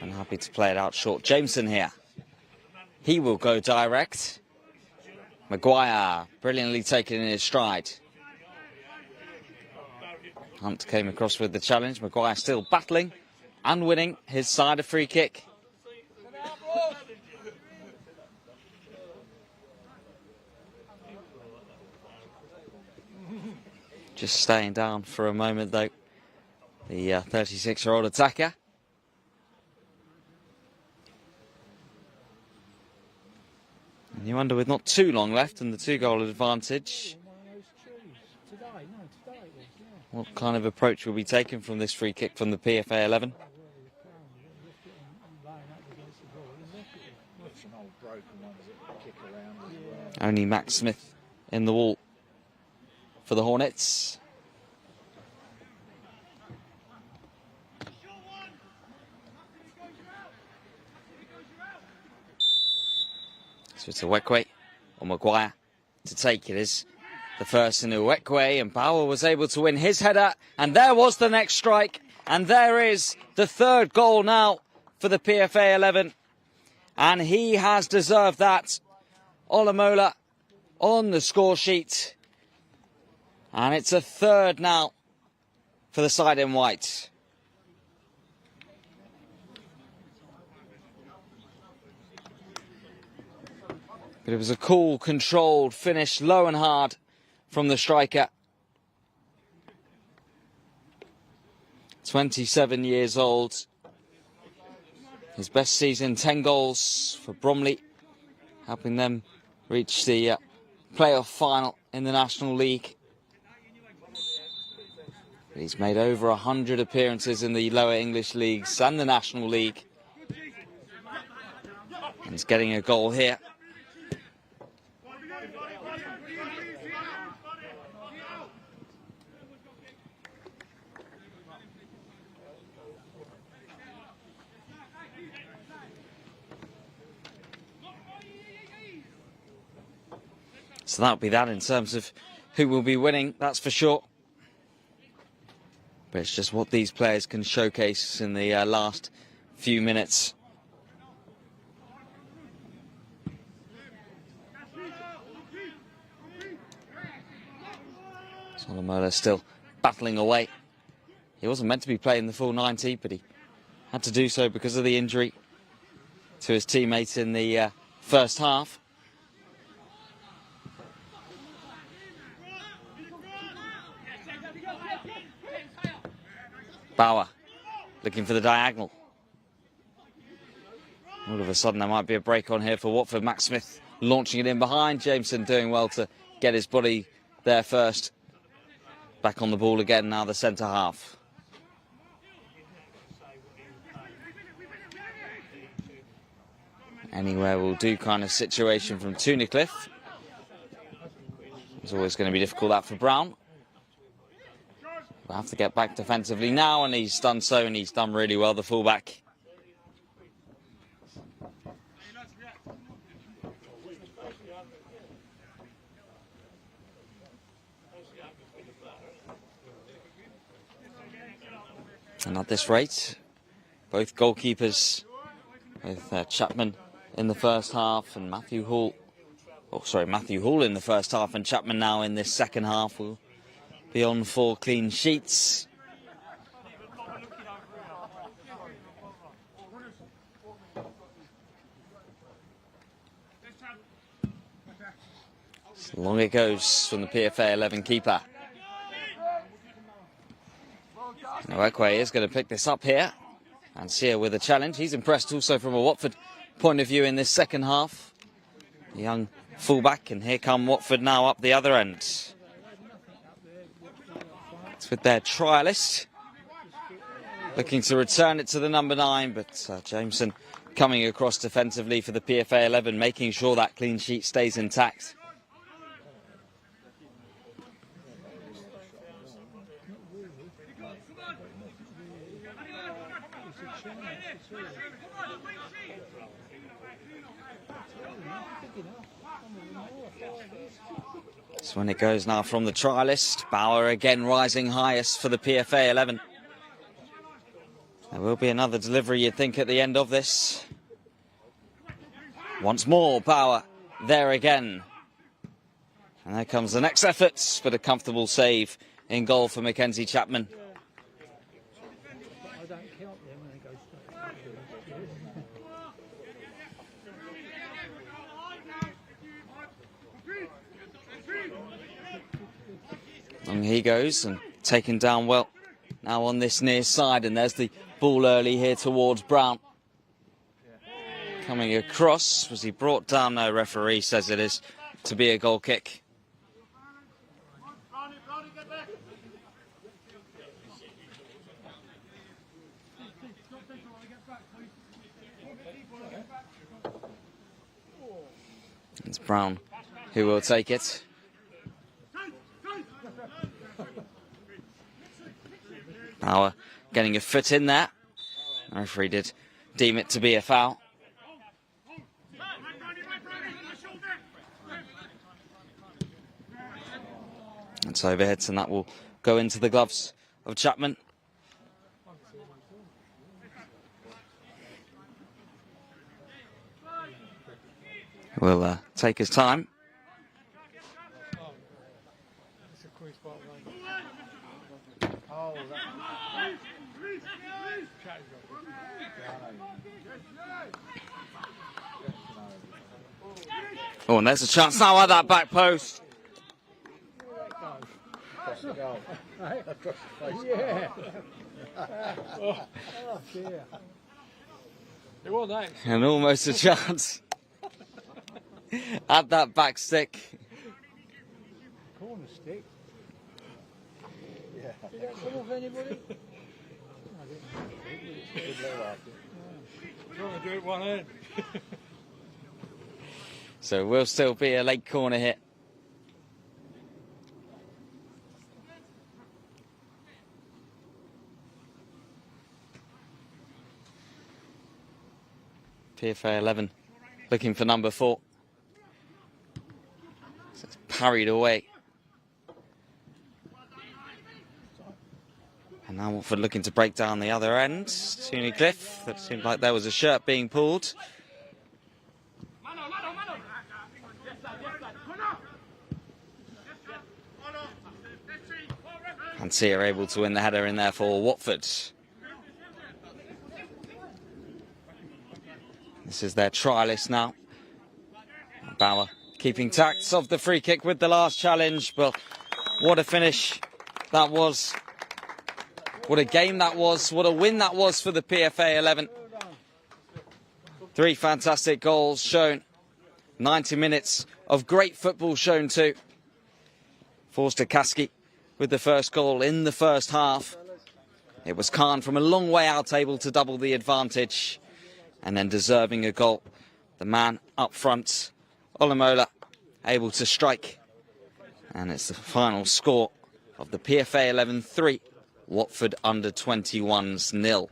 And happy to play it out short. Jameson here. He will go direct. Maguire brilliantly taken in his stride. Hunt came across with the challenge. Maguire still battling and winning his side a free kick. Just staying down for a moment though, the 36-year-old attacker. And you wonder, with not too long left and the 2-goal advantage, what kind of approach will be taken from this free kick from the PFA 11? Only Max Smith in the wall for the Hornets. So it's Uwekwe or Maguire to take it. Is the first in Uwekwe, and Bauer was able to win his header, and there was the next strike, and there is the 3rd goal now for the PFA 11. and he has deserved that. Olamola on the score sheet, and it's a third now for the side in white. But it was a cool, controlled finish, low and hard from the striker. 27 years old. His best season, 10 goals for Bromley, helping them reach the playoff final in the National League. He's made over 100 appearances in the lower English leagues and the National League. And he's getting a goal here. So that'll be that in terms of who will be winning, that's for sure. But it's just what these players can showcase in the last few minutes. Olamola still battling away. He wasn't meant to be playing the full 90, but he had to do so because of the injury to his teammate in the first half. Bauer looking for the diagonal. All of a sudden there might be a break on here for Watford. Max Smith launching it in behind. Jameson doing well to get his body there first. Back on the ball again now, the centre half. Anywhere will do kind of situation from Tunnicliffe. It's always going to be difficult that for Brown. We'll have to get back defensively now, and he's done so, and he's done really well, the fullback. And at this rate, both goalkeepers, with Chapman in the first half and Matthew Hall in the first half, and Chapman now in this second half, will be on 4 clean sheets. So long it goes from the PFA 11 keeper. Nwekwe is going to pick this up here, and Sia with a challenge. He's impressed also from a Watford point of view in this second half. The young fullback, and here come Watford now up the other end. It's with their trialist looking to return it to the number 9, but Jameson coming across defensively for the PFA 11, making sure that clean sheet stays intact. So when it goes now from the trialist, Bauer again rising highest for the PFA 11. There will be another delivery, you'd think, at the end of this. Once more, Bauer there again. And there comes the next effort, but a comfortable save in goal for Mackenzie Chapman. And he goes, and taken down well now on this near side, and there's the ball early here towards Brown. Coming across, was he brought down? No, referee says it is to be a goal kick. It's Brown who will take it. Bauer getting a foot in there. The referee did deem it to be a foul. It's overheads, and that will go into the gloves of Chapman. will take his time. It's a Queen's Park run. Oh, that. Chatty's Oh, and there's a chance now at that back post. Across the goal. Across the face. Yeah. Oh dear. It was nice. And almost a chance at that back stick. Corner stick. Yeah. Did that come off anybody? Good level after. Trying to do it one hand. So will still be a late corner hit. PFA 11 looking for number 4. So it's parried away. And now Watford looking to break down the other end. Cliff. It seemed like there was a shirt being pulled. And Sia able to win the header in there for Watford. This is their trialist now. Bauer keeping tacts of the free kick with the last challenge, but what a finish that was. What a game that was. What a win that was for the PFA 11. 3 fantastic goals shown. 90 minutes of great football shown too. Forster Kaski with the first goal in the first half. It was Khan from a long way out able to double the advantage. And then deserving a goal. The man up front, Olamola, able to strike. And it's the final score of the PFA 11 3, Watford under 21s 0.